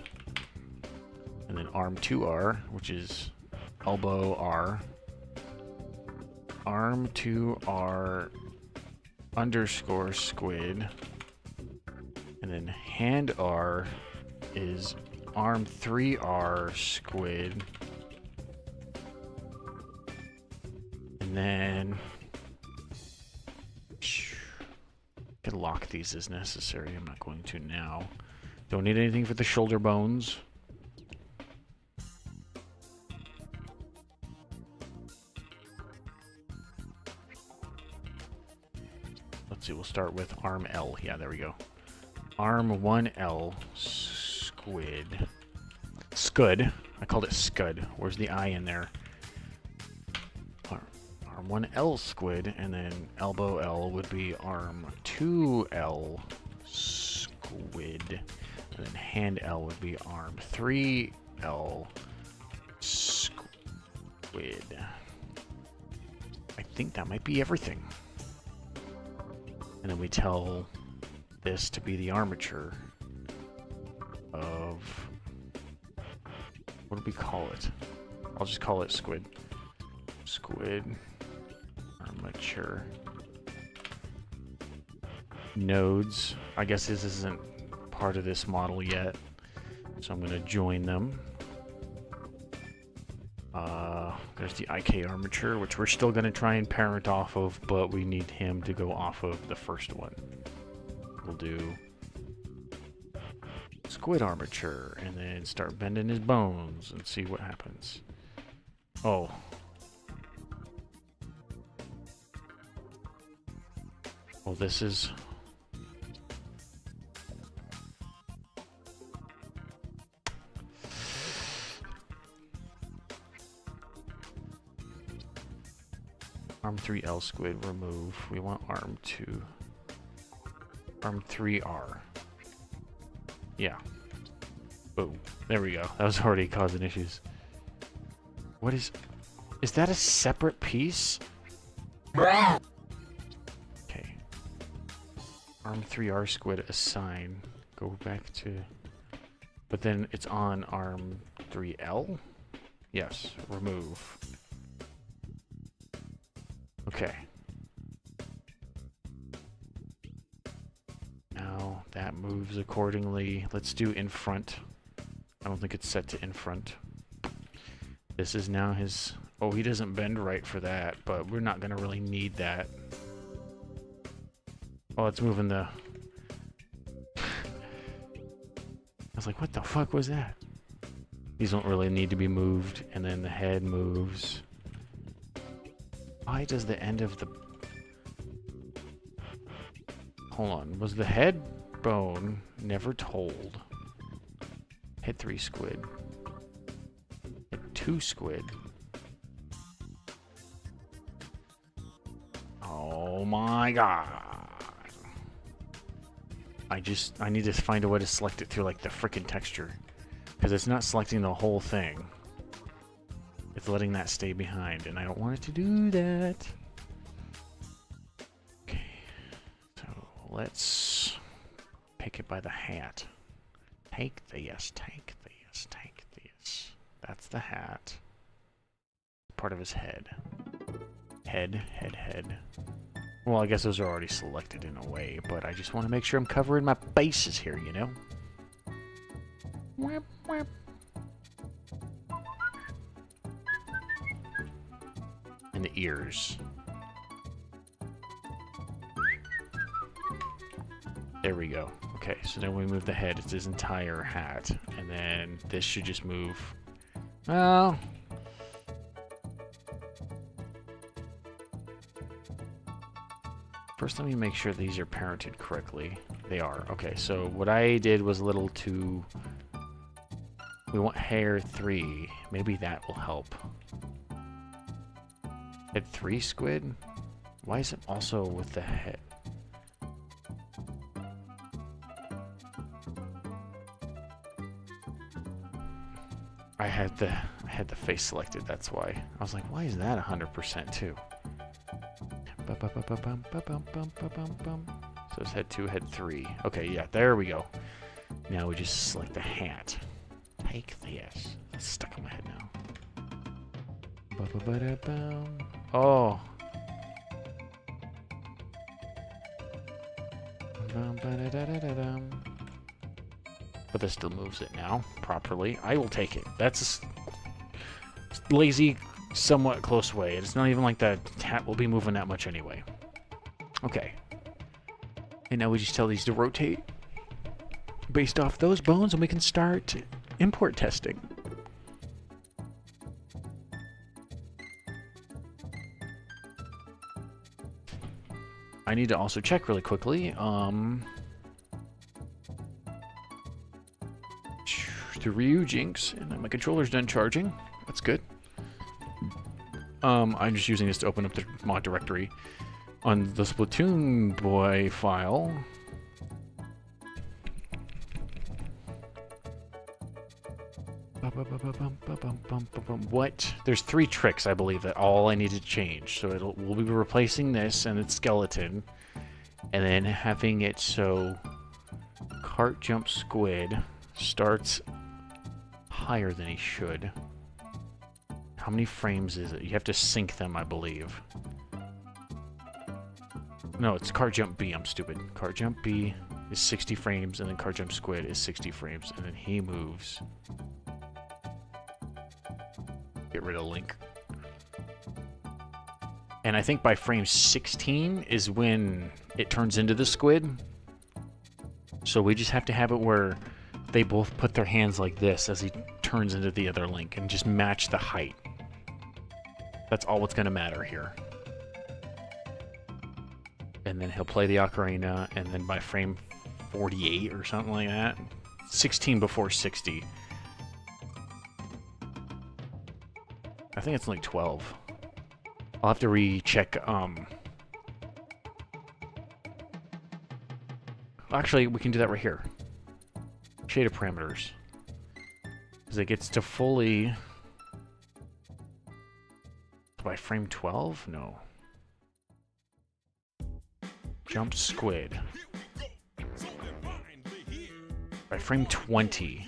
And then arm 2R, which is elbow R. Arm 2R underscore squid. And then hand R is arm 3R squid. And then could lock these as necessary. I'm not going to now. Don't need anything for the shoulder bones. Let's see, we'll start with arm L. Yeah, there we go. Arm 1L squid. Scud. I called it scud. Where's the I in there? Arm 1L squid, and then elbow L would be arm 2L squid. And then hand L would be arm 3L squid. I think that might be everything. And then we tell this to be the armature of, what do we call it? I'll just call it squid. Squid armature nodes. I guess this isn't part of this model yet, so I'm going to join them. There's the IK armature, which we're still going to try and parent off of, but we need him to go off of the first one. We'll do squid armature, and then start bending his bones and see what happens. Oh. Well, this is... Arm 3L squid, remove. We want arm 2. Arm 3R. Yeah. Boom. There we go. That was already causing issues. What is... Is that a separate piece? Okay. Arm 3R squid assign. Go back to... But then it's on arm 3L? Yes. Remove. Okay. Now that moves accordingly. Let's do in front. I don't think it's set to in front. This is now his... Oh, he doesn't bend right for that, but we're not going to really need that. Oh, it's moving the... I was like, what the fuck was that? These don't really need to be moved, and then the head moves. Why does the end of the... Hold on. Was the head bone never told? Hit 3 squid. Hit 2 squid. Oh my god. I need to find a way to select it through like the frickin' texture. Because it's not selecting the whole thing. It's letting that stay behind, and I don't want it to do that. Okay, so let's pick it by the hat. Take this, take this, take this. That's the hat. Part of his head. Head, head, head. Well, I guess those are already selected in a way, but I just want to make sure I'm covering my bases here, you know? Whip, whip. And the ears. There we go. Okay, so then we move the head. It's his entire hat. And then this should just move. Well... First, let me make sure these are parented correctly. They are. Okay, so what I did was a little too... We want hair 3. Maybe that will help. Head 3 squid? Why is it also with the head? I had the face selected, that's why. I was like, why is that 100% too? So it's head 2, head 3. Okay, yeah, there we go. Now we just select the hat. Take this. It's stuck in my head now. Oh. But this still moves it now properly. I will take it. That's a lazy, somewhat close way. It's not even like the hat will be moving that much anyway. Okay. And now we just tell these to rotate based off those bones, and we can start import testing. I need to also check really quickly. The Ryu Jinx, and then my controller's done charging. That's good. I'm just using this to open up the mod directory on the Splatoon boy file. What? There's 3 tricks, I believe, that all I need to change. So we'll be replacing this and its skeleton, and then having it so cart jump squid starts higher than he should. How many frames is it? You have to sync them, I believe. No, it's cart jump B. I'm stupid. Cart jump B is 60 frames, and then cart jump squid is 60 frames, and then he moves. Get rid of Link. And I think by frame 16 is when it turns into the squid. So we just have to have it where they both put their hands like this as he turns into the other Link and just match the height. That's all what's going to matter here. And then he'll play the ocarina, and then by frame 48 or something like that, 16 before 60. I think it's like 12. I'll have to recheck. Actually, we can do that right here. Shader parameters. Because it gets to fully... By frame 12? No. Jump squid. By frame 20.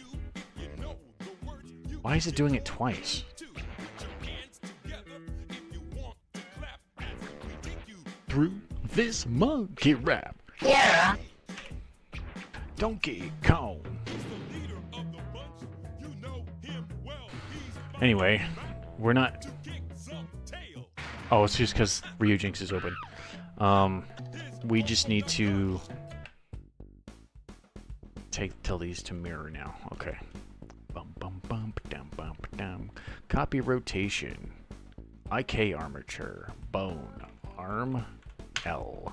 Why is it doing it twice? Through this monkey rap. Yeah. Donkey Kong. Anyway, we're not... Oh, it's just because Ryu Jinx is open. We just need to tell these to mirror now. Okay. Bum bum bum dum bum dum. Copy rotation. IK armature. Bone. Arm. L.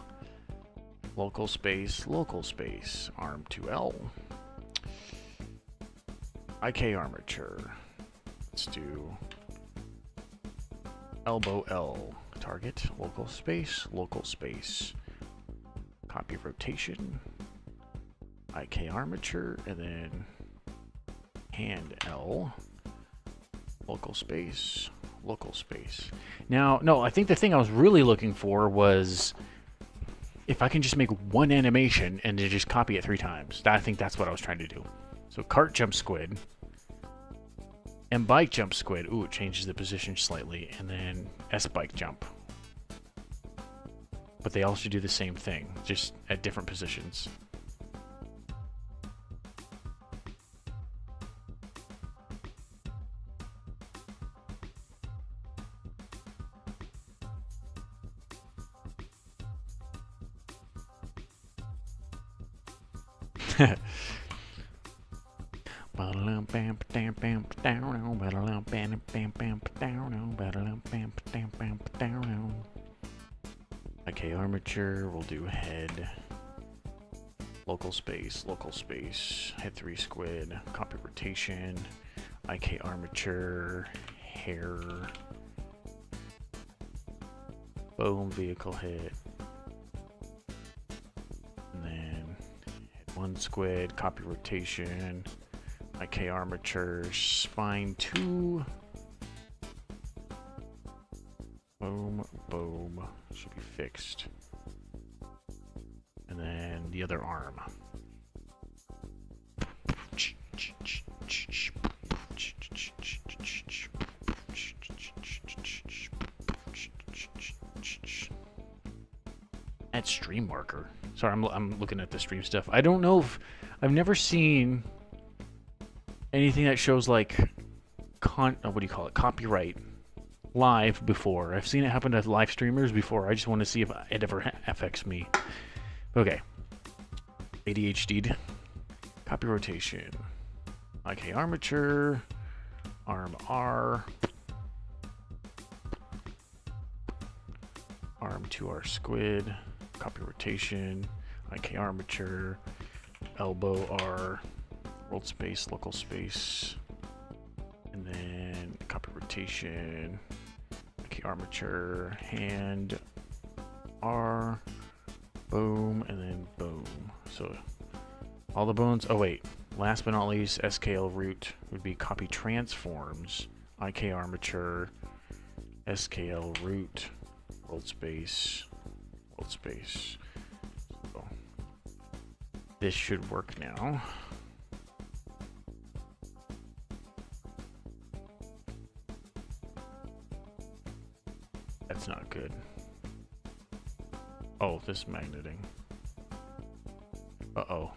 Local space. Local space. Arm to L. IK armature. Let's do elbow L. Target. Local space. Local space. Copy rotation. IK armature. And then hand L. Local space. Local space. Now, no, I think the thing I was really looking for was if I can just make one animation and then just copy it 3 times. I think that's what I was trying to do. So cart jump squid. And bike jump squid. Ooh, it changes the position slightly. And then S bike jump. But they all should do the same thing, just at different positions. Okay, armature, we'll do head. Local space, head 3 squid, copy rotation, IK armature, hair, boom, vehicle hit, and then head 1 squid, copy rotation, IK armature, spine 2, boom, boom, should be fixed. And then the other arm. Add stream marker. Sorry, I'm looking at the stream stuff. I don't know if I've never seen anything that shows like what do you call it? Copyright live before. I've seen it happen to live streamers before. I just want to see if it ever affects me. Okay. ADHD'd. Copy rotation. IK armature. Arm R. Arm 2R squid. Copy rotation. IK armature. Elbow R. World space, local space. And then copy rotation. IK armature. Hand R. Boom. And then boom. So all the bones. Oh, wait. Last but not least, SKL root would be copy transforms. IK armature. SKL root. World space. World space. So this should work now. That's not good. Oh, this magneting. Uh-oh.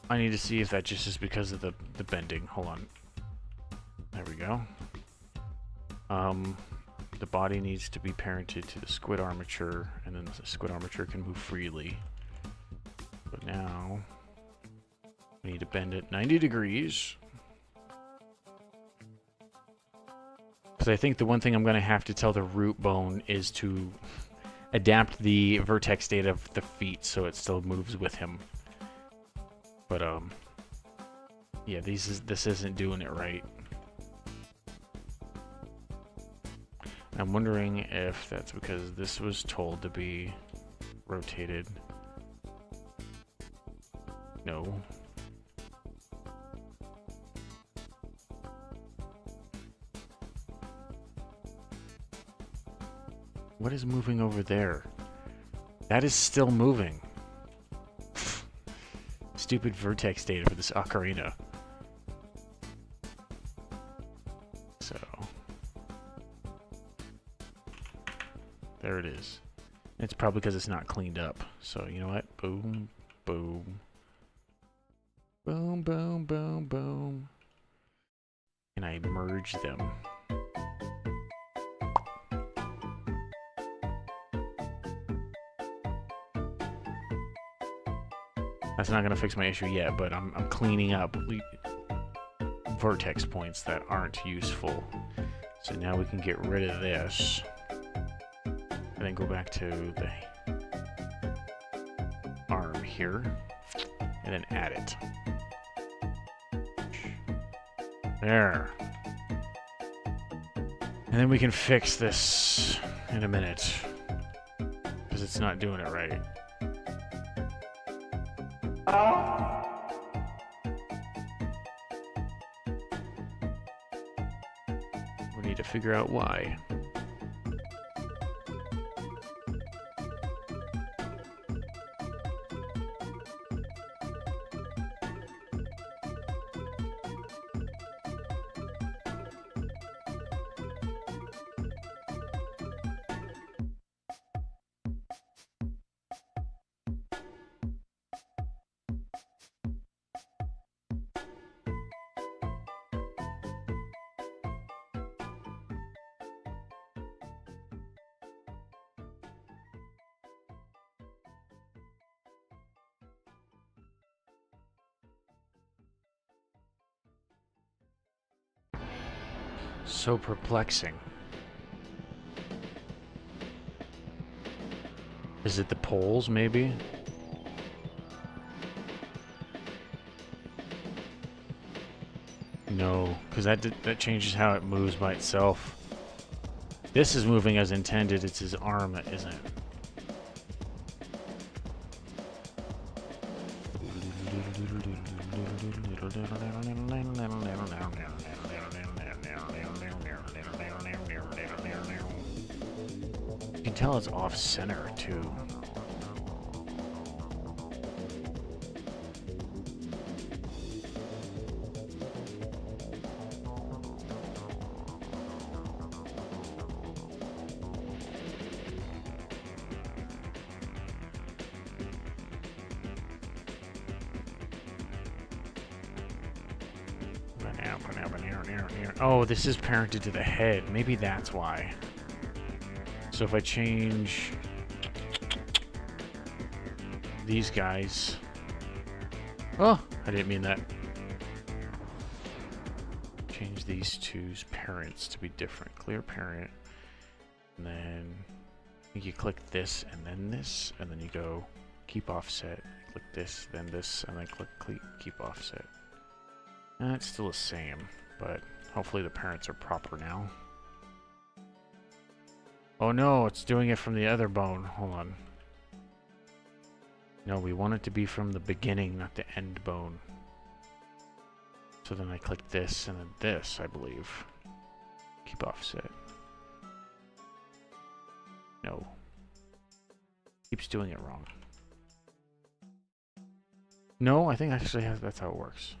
I need to see if that just is because of the bending. Hold on. There we go. The body needs to be parented to the squid armature, and then the squid armature can move freely. But now we need to bend it 90 degrees. Because I think the one thing I'm going to have to tell the root bone is to adapt the vertex state of the feet so it still moves with him. But yeah, this isn't doing it right. I'm wondering if that's because this was told to be rotated. No. What is moving over there? That is still moving. Stupid vertex data for this ocarina. So there it is. It's probably because it's not cleaned up. So you know what? Boom, boom, boom, boom, boom, boom. And I merge them. That's not gonna fix my issue yet, but I'm cleaning up vertex points that aren't useful. So now we can get rid of this, and then go back to the arm here, and then add it. There. And then we can fix this in a minute, because it's not doing it right. We need to figure out why. So perplexing. Is it the poles, maybe? No, because that changes how it moves by itself. This is moving as intended. It's his arm that isn't. You can tell it's off center too. Oh, this is parented to the head. Maybe that's why. So if I change these guys... Oh, I didn't mean that. Change these two's parents to be different. Clear parent. And then I think you click this, and then you go keep offset. Click this, then this, and then click keep offset. And it's still the same, but hopefully the parents are proper now. Oh no, it's doing it from the other bone. Hold on. No, we want it to be from the beginning, not the end bone. So then I click this, and then this, I believe. Keep offset. No. Keeps doing it wrong. No, I think actually that's how it works.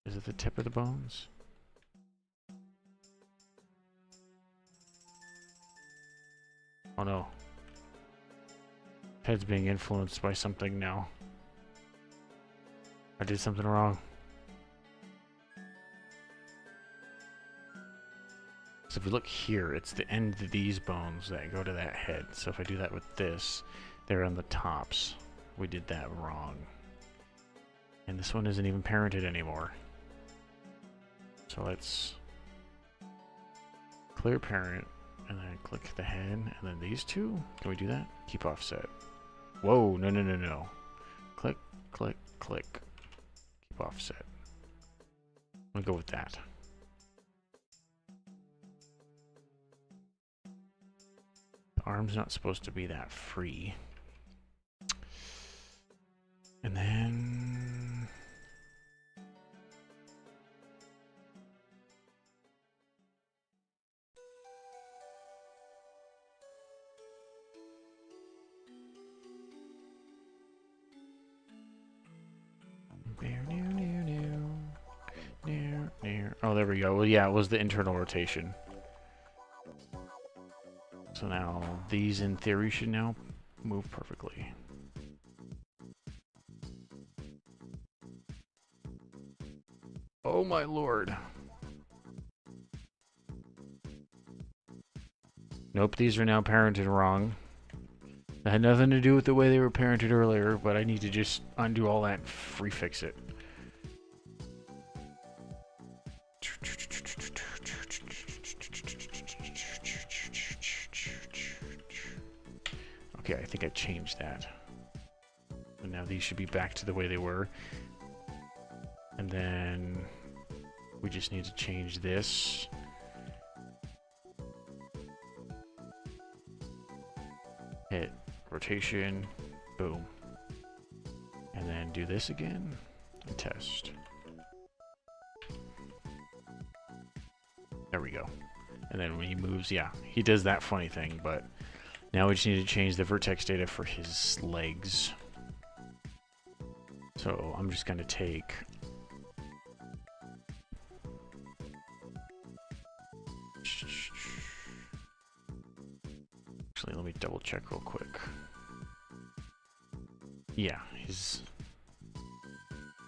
Is it the tip of the bones? Oh no. Head's being influenced by something now. I did something wrong. So if you look here, it's the end of these bones that go to that head. So if I do that with this, they're on the tops. We did that wrong. And this one isn't even parented anymore. So let's clear parent, and then click the head, and then these two. Can we do that? Keep offset. Whoa, no, no, no, no. Click, click, click. Keep offset. I'm gonna go with that. The arm's not supposed to be that free. And then... Oh, there we go. Well, yeah, it was the internal rotation. So now these, in theory, should now move perfectly. Oh my lord. Nope, these are now parented wrong. That had nothing to do with the way they were parented earlier, but I need to just undo all that and refix it. Okay, I think I changed that. And now these should be back to the way they were. And then we just need to change this. Hit rotation, boom. And then do this again and test. There we go. And then when he moves, yeah, he does that funny thing, but now we just need to change the vertex data for his legs. So I'm just gonna take actually, let me double check real quick. Yeah,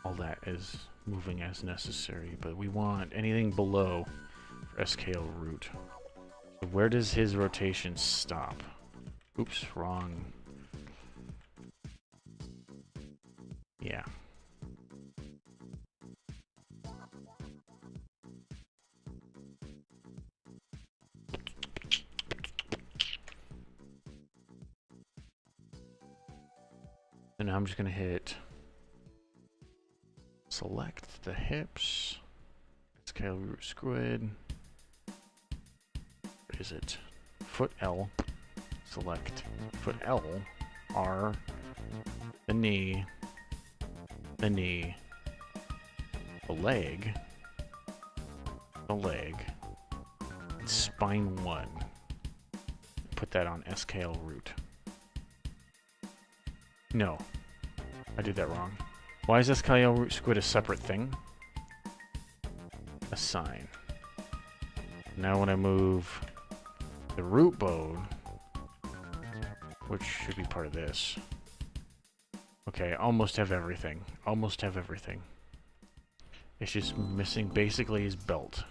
all that is moving as necessary, but we want anything below for SKL root. So where does his rotation stop? Oops, wrong. Yeah. And now I'm just gonna hit select the hips. Scale root squid. Where is it? Foot L. Select foot L. R. The knee. The knee. The leg. The leg. And spine 1. Put that on SKL root. No. I did that wrong. Why is SKL root squid a separate thing? Assign. Now when I move the root bone, which should be part of this. Okay, almost have everything. Almost have everything. It's just missing basically his belt.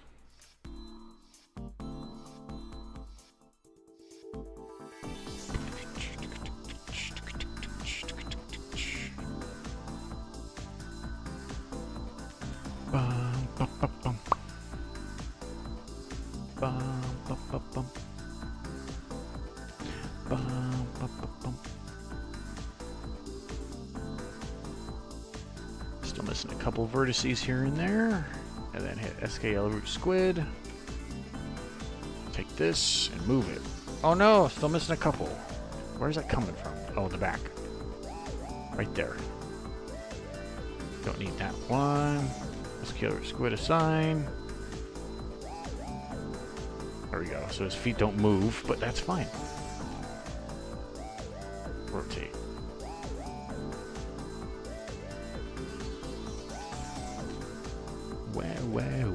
Bum, bum, bum, bum. Bum, bum, bum, bum. Bum, bum, bum, bum. Still missing a couple vertices here and there. And then hit SKL root squid. Take this and move it. Oh no, still missing a couple. Where's that coming from? Oh, in the back. Right there. Don't need that one. SKL root squid assign. There we go. So his feet don't move, but that's fine. Rotate. Wow, wow.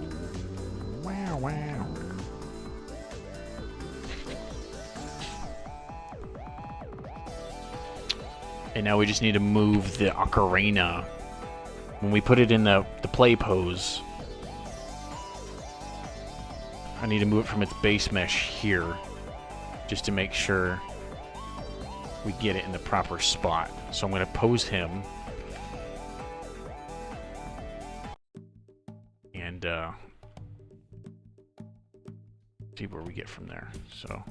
Wow, wow. And now we just need to move the ocarina. When we put it in the play pose, I need to move it from its base mesh here, just to make sure we get it in the proper spot. So I'm going to pose him. And see where we get from there. So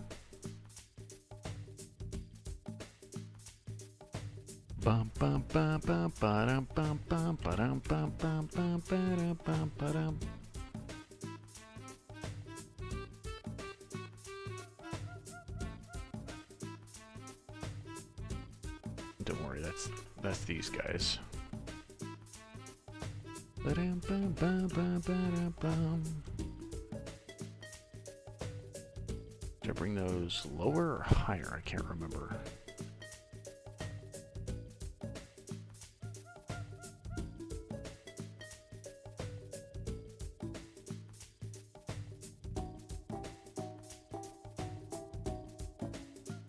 bum bum bum bum ba-dum bum bum ba-dum bum bum bum ba-dum bum ba-dum. Don't worry, that's these guys. Ba-dum bum bum bum ba-dum bum. Did I bring those lower or higher? I can't remember.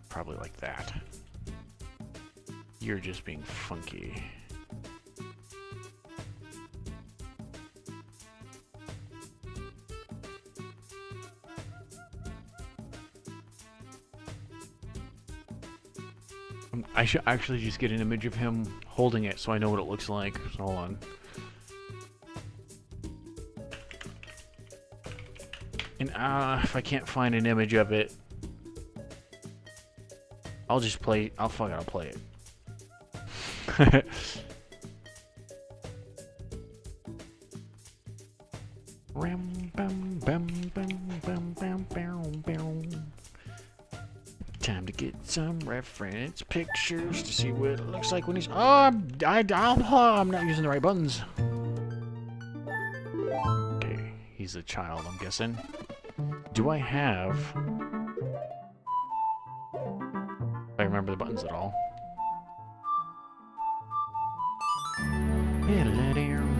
Probably like that. You're just being funky. I should actually just get an image of him holding it so I know what it looks like. So hold on. And if I can't find an image of it, I'll just play. I'll play it. Ram, bam, bam, bam, bam, bam, bam, bam. Time to get some reference pictures to see what it looks like when he's. Oh, I'm not using the right buttons. Okay, he's a child, I'm guessing. Do I have? I remember the buttons at all.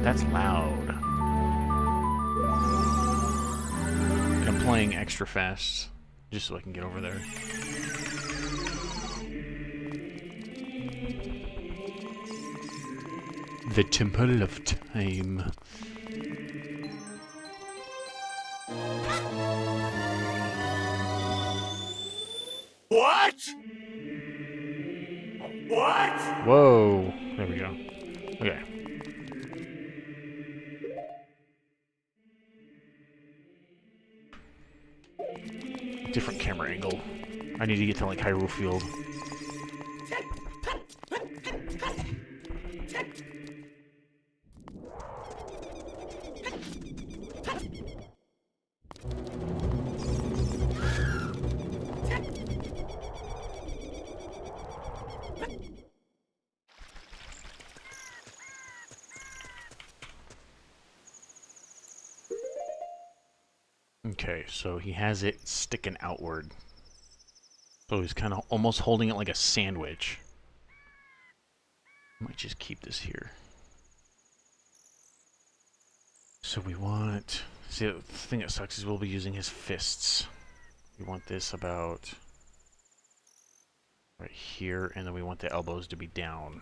That's loud. And I'm playing extra fast just so I can get over there. The Temple of Time. What? What? Whoa. There we go. Okay. Different camera angle. I need to get to like Hyrule Field. Okay, so he has it sticking outward. So he's kind of almost holding it like a sandwich. Might just keep this here. So we want... See, the thing that sucks is we'll be using his fists. We want this about... right here, and then we want the elbows to be down.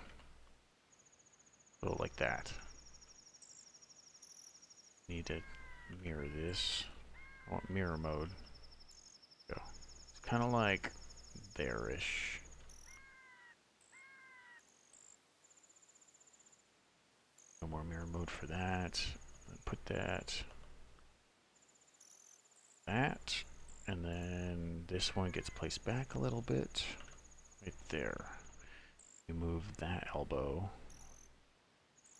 So like that. Need to mirror this. I want mirror mode. Go. It's kind of like there-ish. No more mirror mode for that. Put that. That. And then this one gets placed back a little bit. Right there. You move that elbow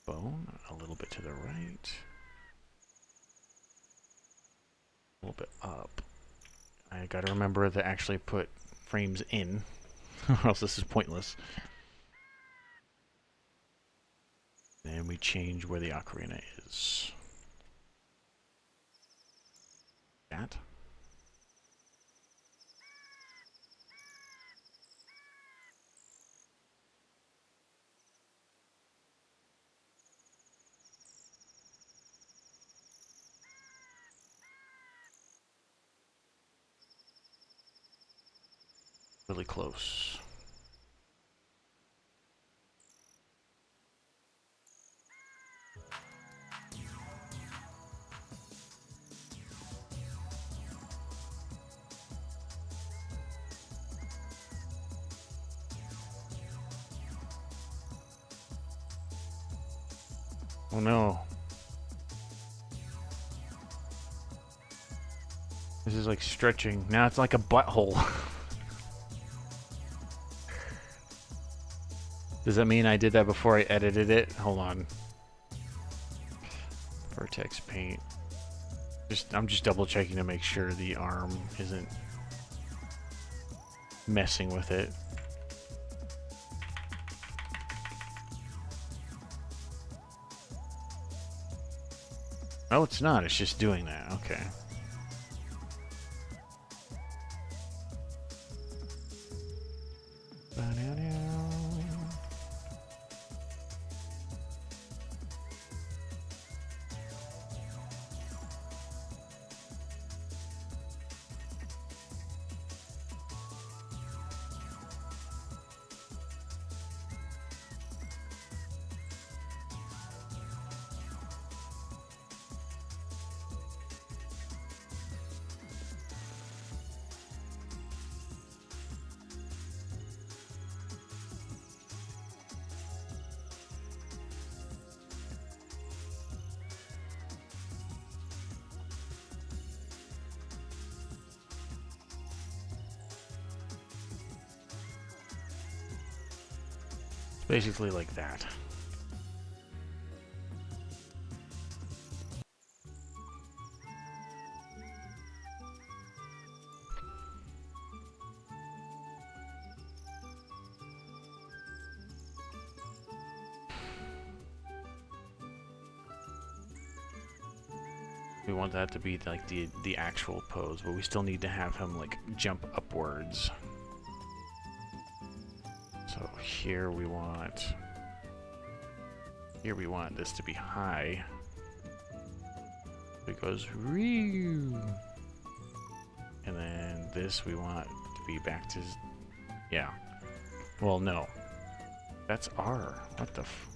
bone a little bit to the right. A little bit up. I gotta remember to actually put frames in, or else this is pointless. And we change where the ocarina is. That. Really close. Oh no. This is like stretching. Now it's like a butthole. Does that mean I did that before I edited it? Hold on. Vertex paint. I'm just double checking to make sure the arm isn't messing with it. Oh, it's not. It's just doing that. Okay. Basically like that. We want that to be like the actual pose, but we still need to have him like jump upwards. So here we want this to be high. It goes real. And then this we want to be back to, yeah. Well, no. That's R. What the f...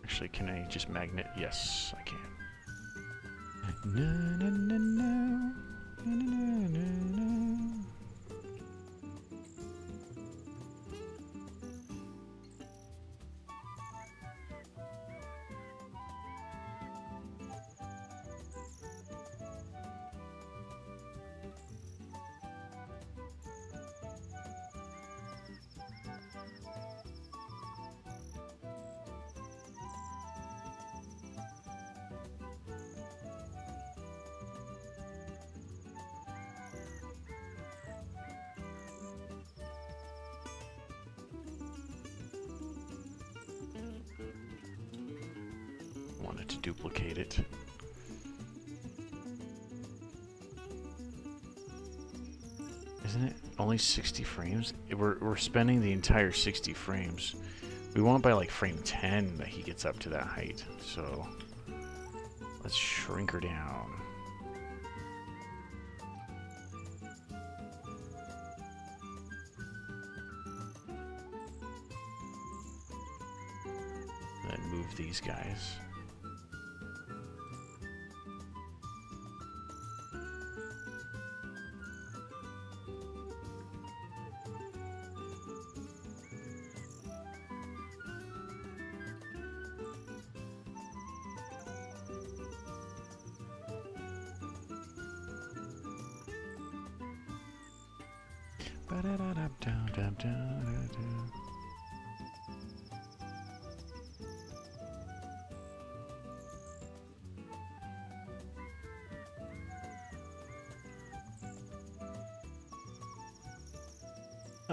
Actually, can I just magnet? Yes, I can. No, no, no, no. No, no, no, no. Wanted to duplicate it. Isn't it only 60 frames? We're spending the entire 60 frames. We want by like frame 10 that he gets up to that height. So let's shrink her down. And then move these guys.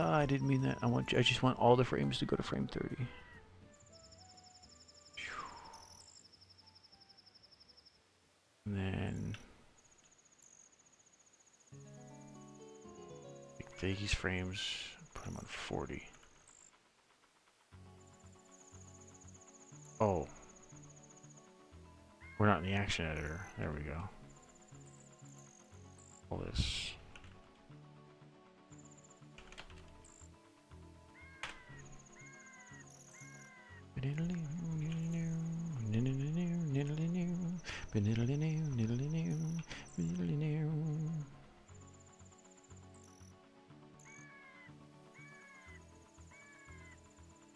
I didn't mean that. I just want all the frames to go to frame 30. And then take these frames, put them on 40. Oh. We're not in the action editor. There we go. All this.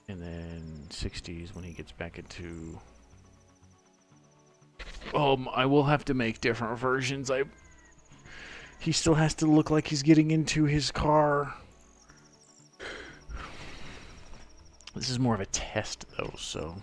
And then 60s when he gets back into... I will have to make different versions. He still has to look like he's getting into his car. This is more of a test, though, so...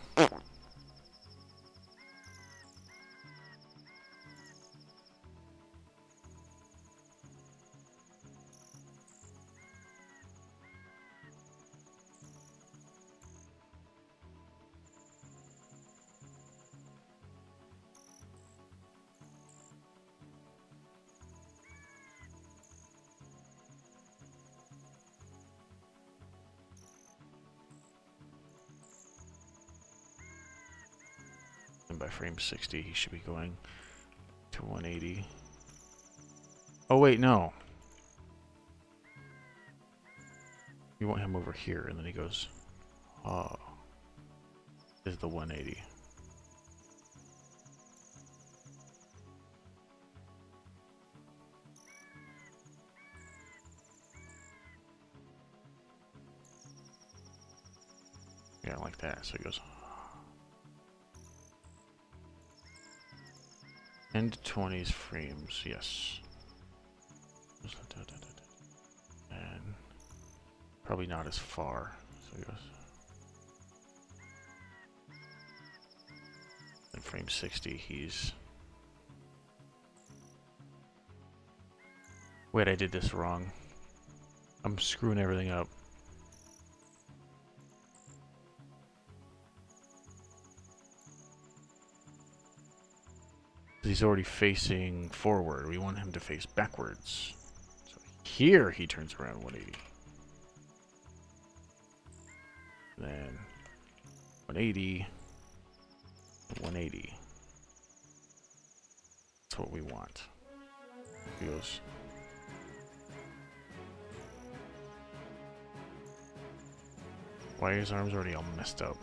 And by frame 60, he should be going to 180. Oh, wait, no. You want him over here, and then he goes, oh. This is the 180. Yeah, like that. So he goes. End 20s frames, yes. And probably not as far. So he goes. And frame 60, he's. Wait, I did this wrong. I'm screwing everything up. He's already facing forward. We want him to face backwards. So here he turns around 180. Then 180. 180. That's what we want. He goes. Why are his arms already all messed up?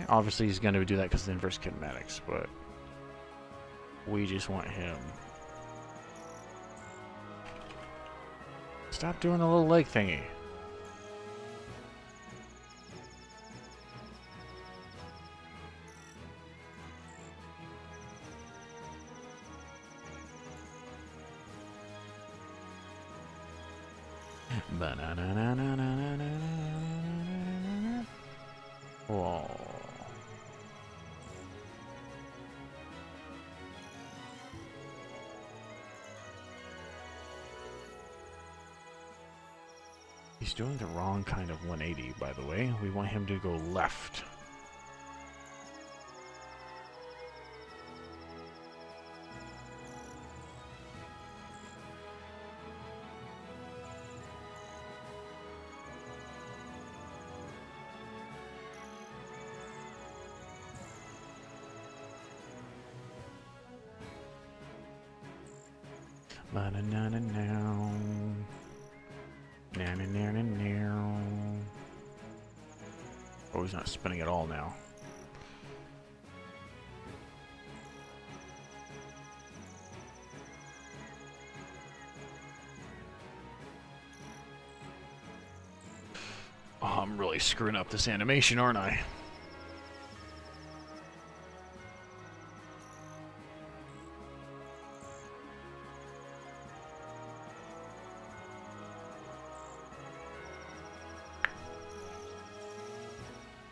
Obviously he's going to do that because of the inverse kinematics, but we just want him. Stop doing the little leg thingy. Whoa. He's doing the wrong kind of 180, by the way. We want him to go left. Ba-na-na-na-now. Na-na-na-na-now. Oh, he's not spinning at all now. Oh, I'm really screwing up this animation, aren't I?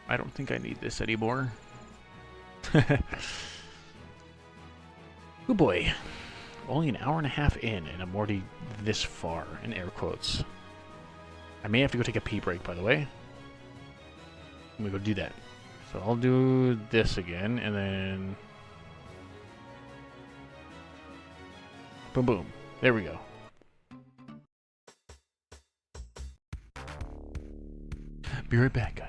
I don't think I need this anymore. Oh boy. Only an hour and a half in, and I'm already this far, in air quotes. I may have to go take a pee break, by the way. I'm gonna go do that. So I'll do this again, and then... Boom, boom. There we go. Be right back, guys.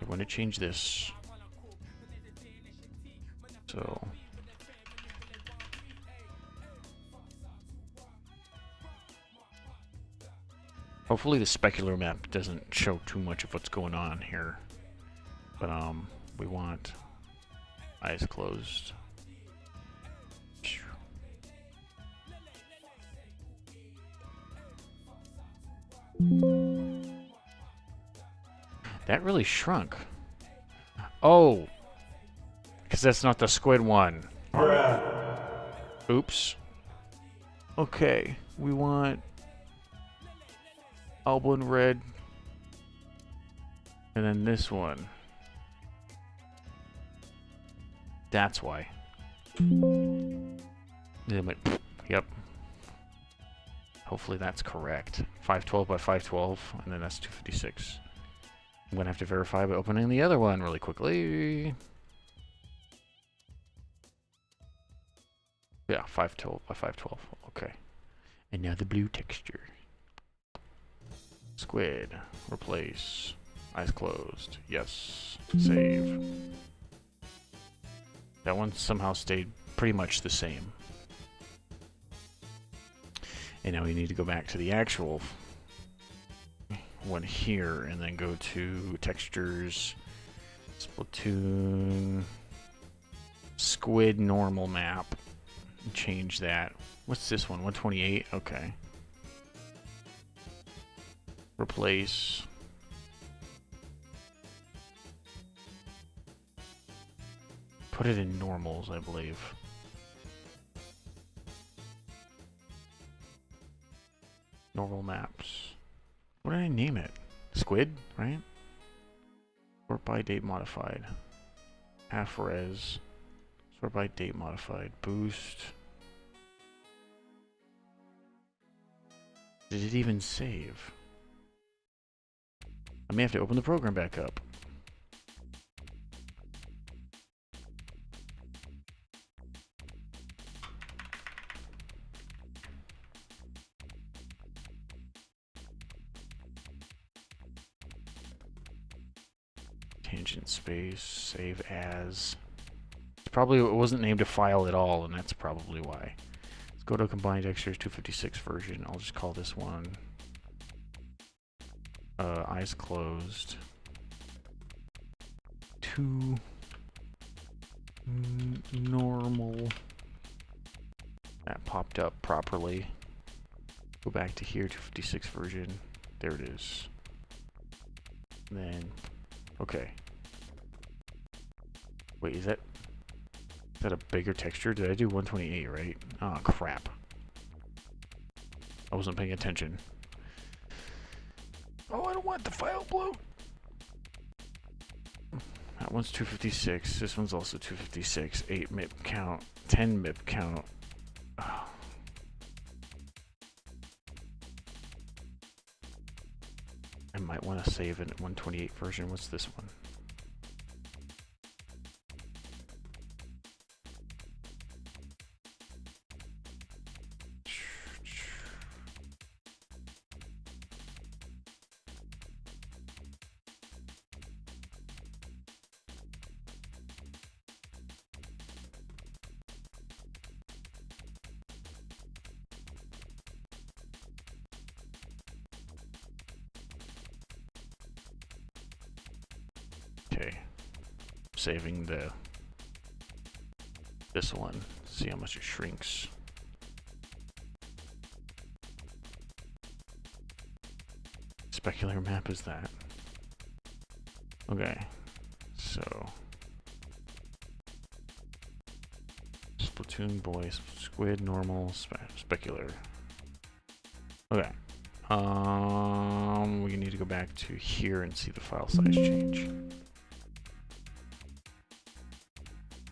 I want to change this. So hopefully the specular map doesn't show too much of what's going on here. But we want eyes closed. That really shrunk. Oh, because that's not the squid one. Oops. Okay, we want Alblin red. And then this one. That's why. Yep. Hopefully that's correct. 512 by 512, and then that's 256. I'm gonna have to verify by opening the other one really quickly. Yeah, 512 by 512. Okay. And now the blue texture. Squid. Replace. Eyes closed. Yes. Save. That one somehow stayed pretty much the same. And now we need to go back to the actual one here and then go to textures, Splatoon, squid normal map, and change that. What's this one? 128? Okay. Replace. Put it in normals, I believe. Normal maps. What did I name it? Squid, right? Sort by date modified. Half res. Sort by date modified. Boost. Did it even save? I may have to open the program back up. Tangent space, save as. It's probably, it wasn't named a file at all, and that's probably why. Let's go to combined textures 256 version. I'll just call this one eyes closed. Normal. That popped up properly. Go back to here, 256 version. There it is. And then, okay. Wait, is that a bigger texture? Did I do 128, right? Oh, crap. I wasn't paying attention. Oh, I don't want the file bloat. That one's 256. This one's also 256. 8 MIP count. 10 MIP count. Oh. I might want to save in 128 version. What's this one? Okay, saving this one. See how much it shrinks. Specular map is that? Okay, so Splatoon boys, squid, normal, specular. Okay. We need to go back to here and see the file size change.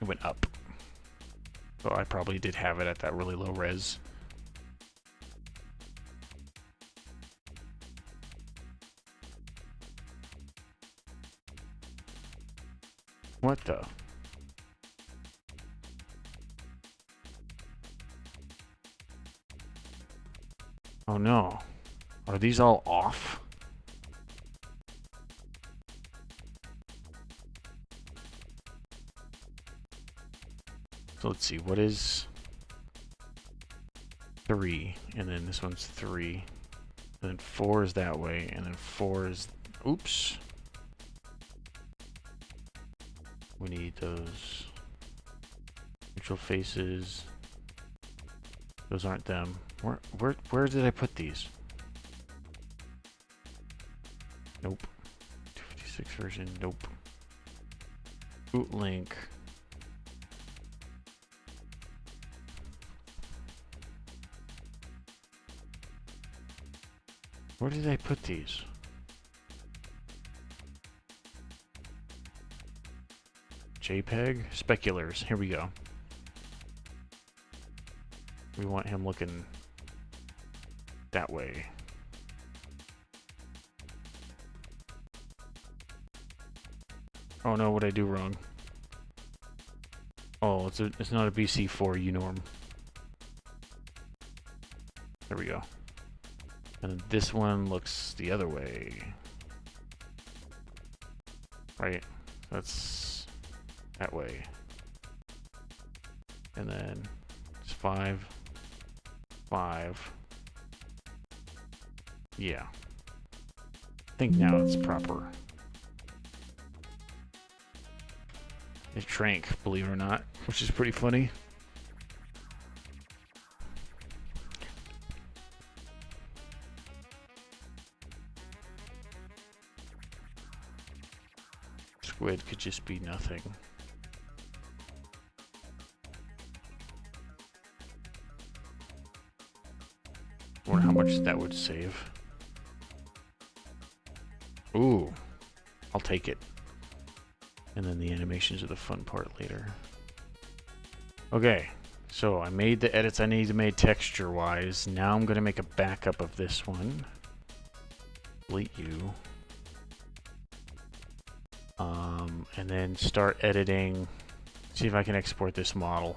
It went up. So I probably did have it at that really low res. What the? Oh no. Are these all off? So let's see, what is 3? And then this one's 3. And then 4 is that way, and then 4 is... Oops. We need those neutral faces. Those aren't them. Where did I put these? Nope. 256 version, nope. Bootlink. Where did I put these? JPEG? Speculars. Here we go. We want him looking that way. Oh no, what'd I do wrong? Oh, it's not a BC4 UNorm. There we go. And this one looks the other way. Right? That's that way. And then it's 5, 5. Yeah. I think now it's proper. It shrank, believe it or not, which is pretty funny. Squid could just be nothing. Wonder how much that would save. Ooh, I'll take it. And then the animations are the fun part later. Okay, so I made the edits I need to make texture-wise. Now I'm going to make a backup of this one. Delete you. And then start editing. See if I can export this model.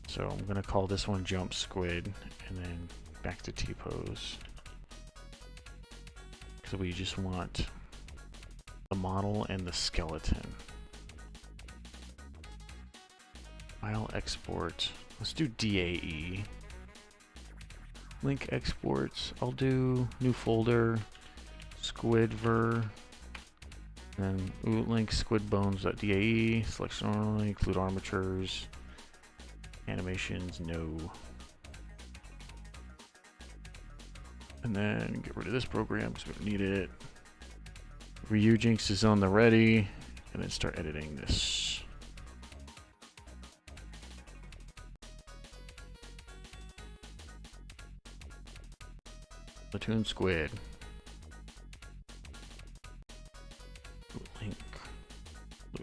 So I'm going to call this one Jump Squid. And then back to T-pose. Because we just want the model and the skeleton. File export. Let's do DAE. Link exports. I'll do new folder. Squidver. And link squidbones.dae. Selection only. Include armatures. Animations. No. And then get rid of this program because we don't need it. Ryujinx is on the ready, and then start editing this. Platoon Squid.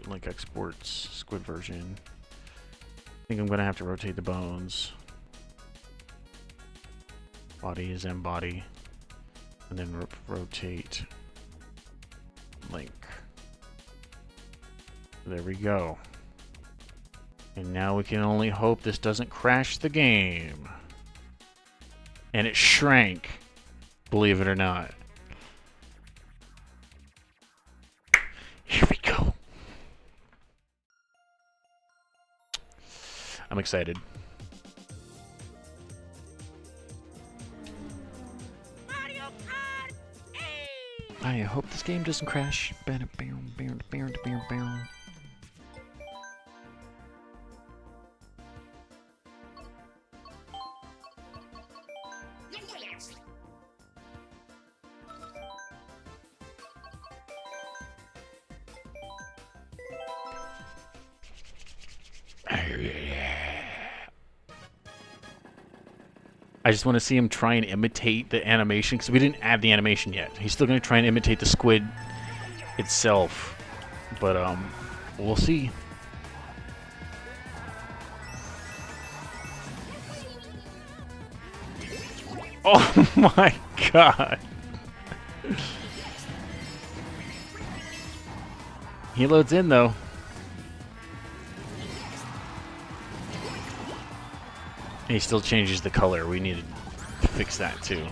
Link exports, Squid version. I think I'm gonna have to rotate the bones. Body is M body, and then rotate link. There we go. And now we can only hope this doesn't crash the game. And it shrank, believe it or not. Here we go. I'm excited. I hope this game doesn't crash. I just want to see him try and imitate the animation, because we didn't add the animation yet. He's still going to try and imitate the squid itself. But, we'll see. Oh my god. He loads in, though. He still changes the color. We need to fix that too.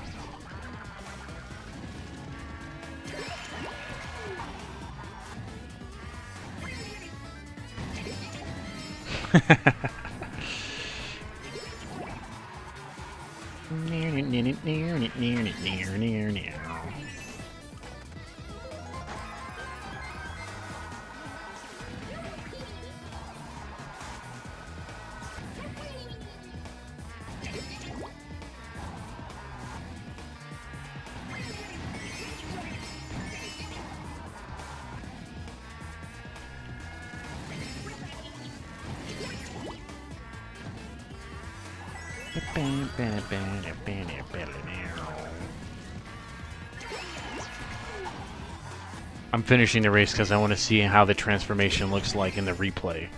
I'm finishing the race because I want to see how the transformation looks like in the replay.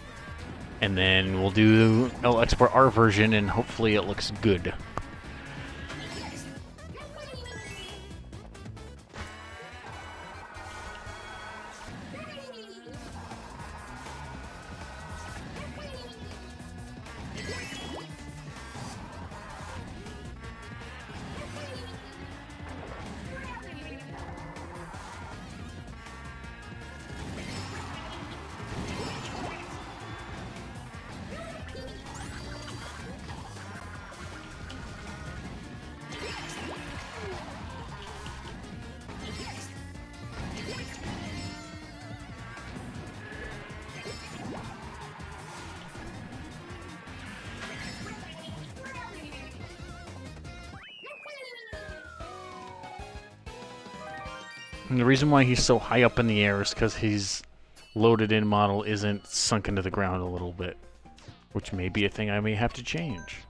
And then I'll export our version and hopefully it looks good. And the reason why he's so high up in the air is because his loaded in model isn't sunk into the ground a little bit, which may be a thing I may have to change.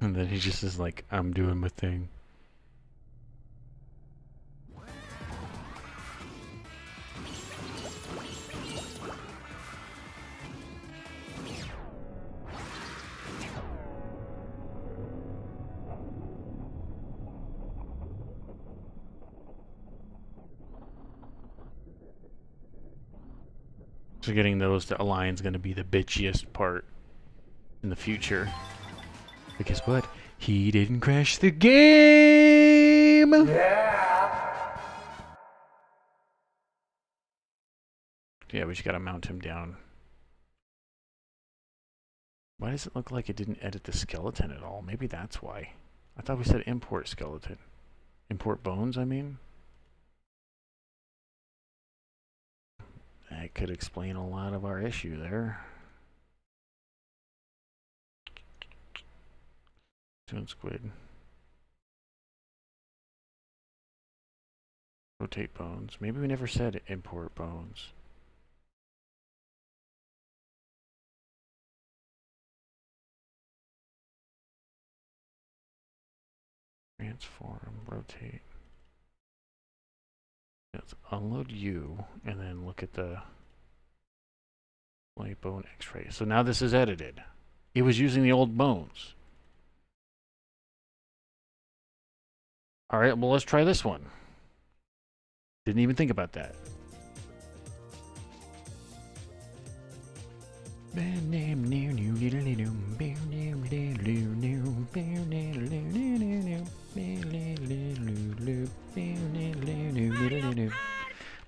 And then he just is like, I'm doing my thing. So getting those to align is going to be the bitchiest part in the future. But guess what? He didn't crash the game! Yeah, we just gotta mount him down. Why does it look like it didn't edit the skeleton at all? Maybe that's why. I thought we said import skeleton. Import bones, I mean? That could explain a lot of our issue there. Toon squid. Rotate bones. Maybe we never said import bones. Transform, rotate. Let's unload you and then look at the light bone x-ray. So now this is edited. It was using the old bones. Alright, well let's try this one. Didn't even think about that.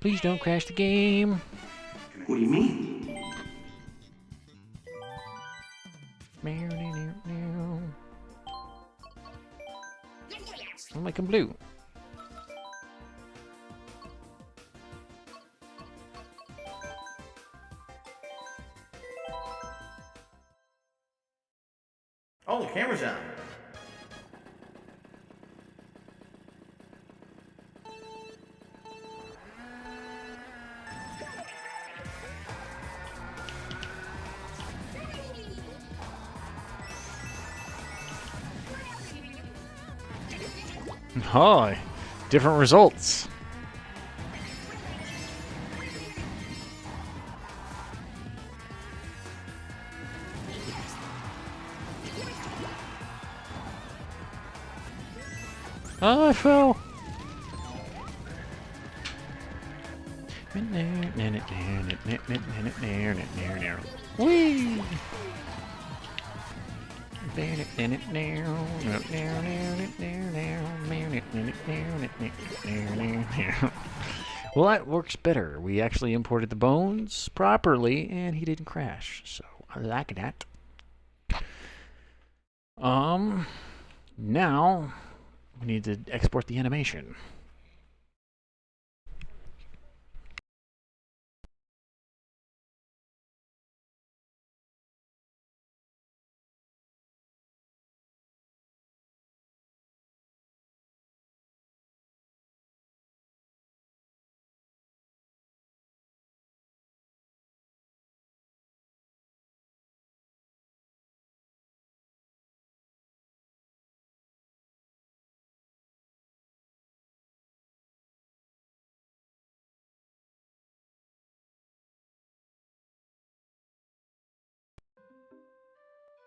Please don't crash the game. What do you mean? I'm like I'm blue. Oh, the camera's on. Hi, different results. Oh, I fell. Whee! Well, that works better. We actually imported the bones properly, and he didn't crash. So I like that. Now we need to export the animation.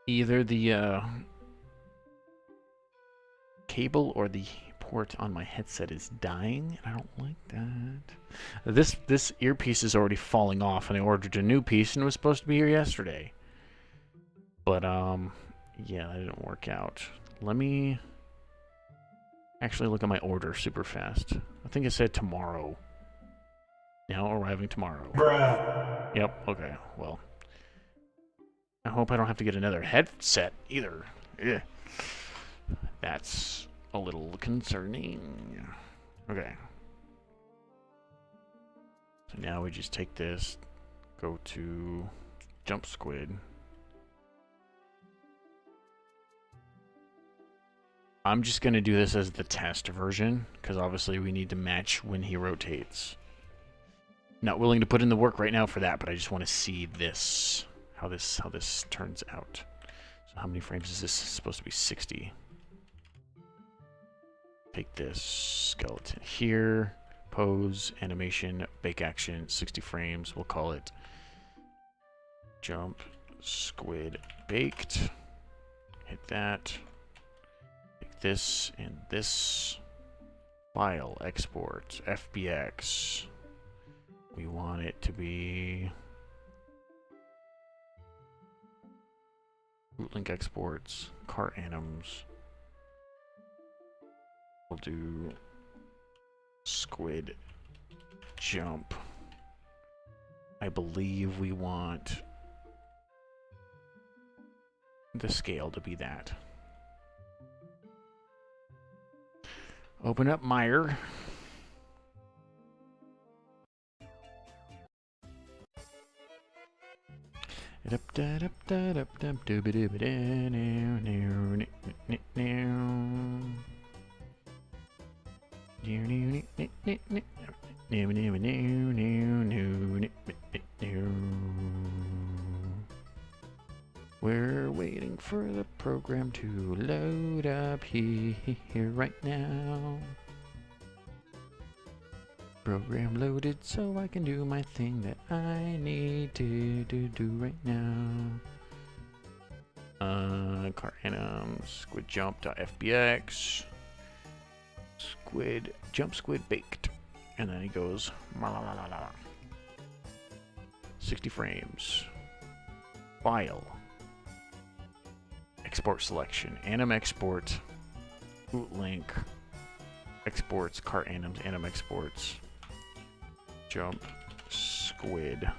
Either the cable or the port on my headset is dying, and I don't like that. This earpiece is already falling off, and I ordered a new piece, and it was supposed to be here yesterday. But yeah, that didn't work out. Let me actually look at my order super fast. I think it said tomorrow. Now arriving tomorrow. Bruh. Yep. Okay. Well, I hope I don't have to get another headset either. Ugh. That's a little concerning. Okay. So now we just take this, go to Jump Squid. I'm just going to do this as the test version, because obviously we need to match when he rotates. Not willing to put in the work right now for that, but I just want to see this. How this turns out. So how many frames is this supposed to be? 60. Take this skeleton here, pose, animation, bake action, 60 frames. We'll call it Jump Squid Baked. Hit that. Take this and this. File, export, FBX. We want it to be Rootlink exports, cart anims. We'll do squid jump. I believe we want the scale to be that. Open up Mire. We're waiting for the program to load up here right now. Program loaded so I can do my thing that I need to do right now. Cart anims, squid jump.fbx, squid jump squid baked, and then he goes 60 frames. File. Export selection. Anim export. Rootlink. Exports. Cart anims. Anim exports. Jump squid.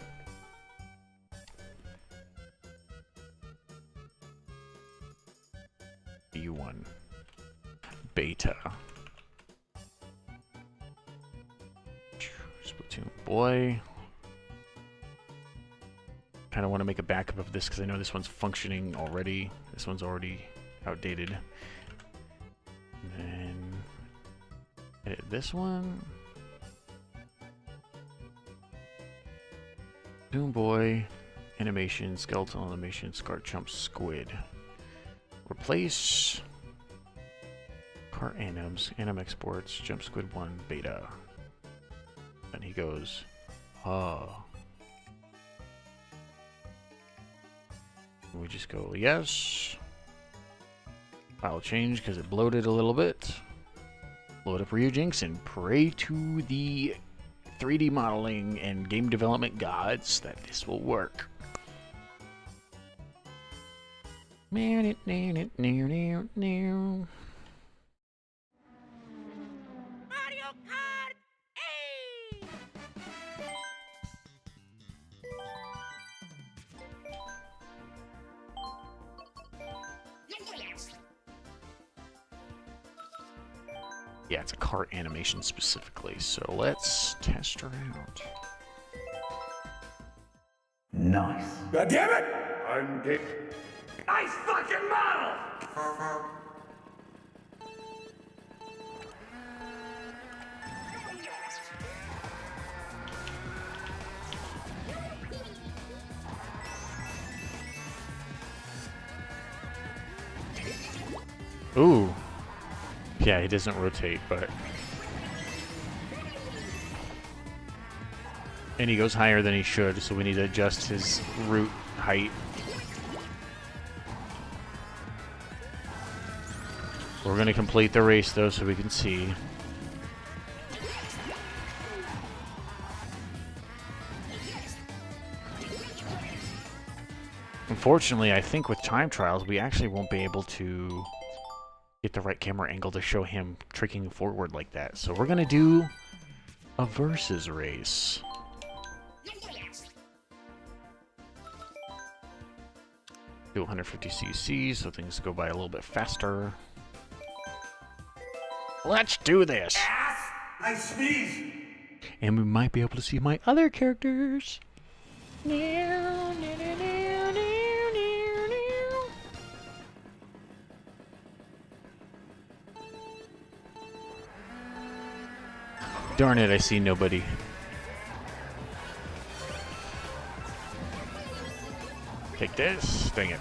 U1 beta. Splatoon boy. Kind of want to make a backup of this because I know this one's functioning already. This one's already outdated. And then edit this one. Doom boy, animation, skeletal animation, scar jump squid. Replace cart anims, anim exports, jump squid 1 beta. And he goes, oh. We just go yes. File change because it bloated a little bit. Load up Ryujinx and pray to the 3D modeling and game development gods that this will work. Yeah, it's a cart animation specifically, so let's test her out. Nice. God damn it! I'm gay. Nice fucking model! Ooh. Yeah, he doesn't rotate, but... And he goes higher than he should, so we need to adjust his root height. We're gonna complete the race, though, so we can see. Unfortunately, I think with time trials, we actually won't be able to get the right camera angle to show him tricking forward like that. So we're gonna do a versus race. Do 150 cc so things go by a little bit faster. Let's do this! I sneeze! And we might be able to see my other characters. Darn it, I see nobody. Take this. Dang it.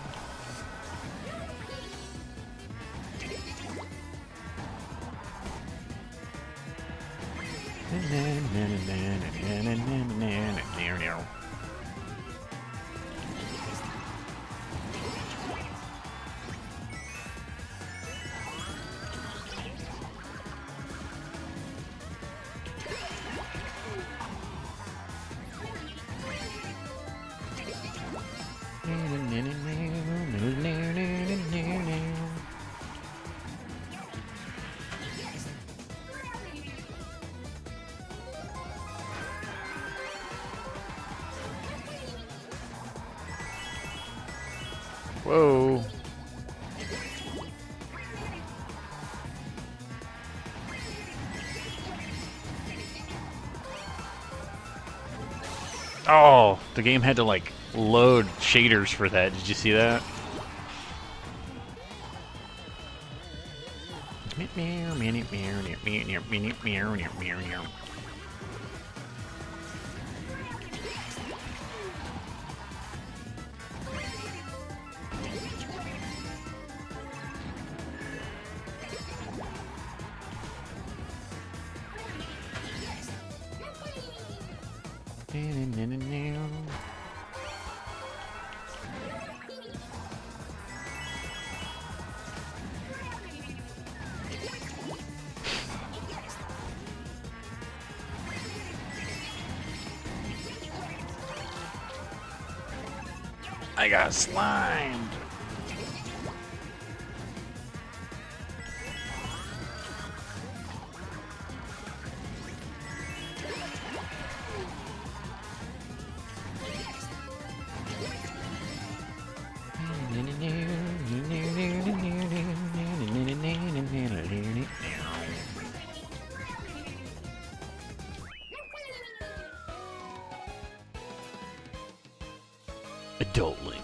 Whoa. Oh, the game had to like load shaders for that. Did you see that? I got slimed. Adult Link.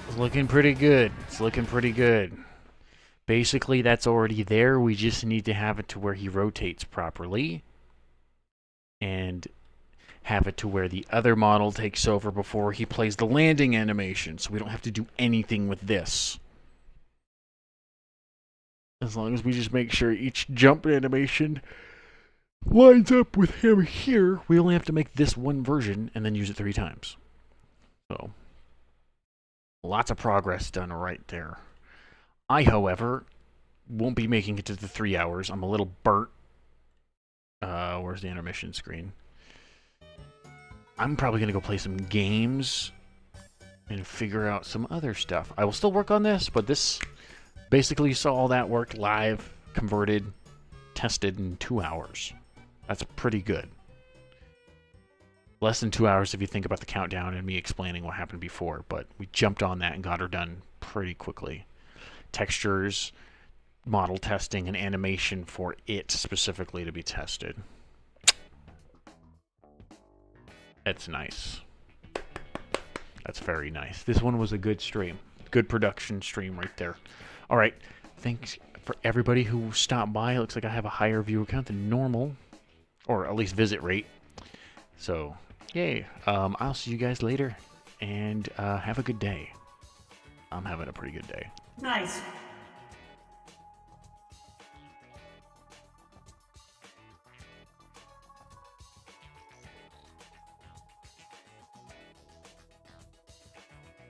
It's looking pretty good. It's looking pretty good. Basically, that's already there. We just need to have it to where he rotates properly. And have it to where the other model takes over before he plays the landing animation. So we don't have to do anything with this. As long as we just make sure each jump animation lines up with him here, we only have to make this one version and then use it 3 times. So, lots of progress done right there. I, however, won't be making it to the 3 hours. I'm a little burnt. Where's the intermission screen? I'm probably going to go play some games and figure out some other stuff. I will still work on this, but this... Basically, you saw all that worked live, converted, tested in 2 hours. That's pretty good. Less than 2 hours if you think about the countdown and me explaining what happened before, but we jumped on that and got her done pretty quickly. Textures, model testing, and animation for it specifically to be tested. That's nice. That's very nice. This one was a good stream. Good production stream right there. All right, thanks for everybody who stopped by. It looks like I have a higher viewer count than normal, or at least visit rate. So, yay. I'll see you guys later, and have a good day. I'm having a pretty good day. Nice.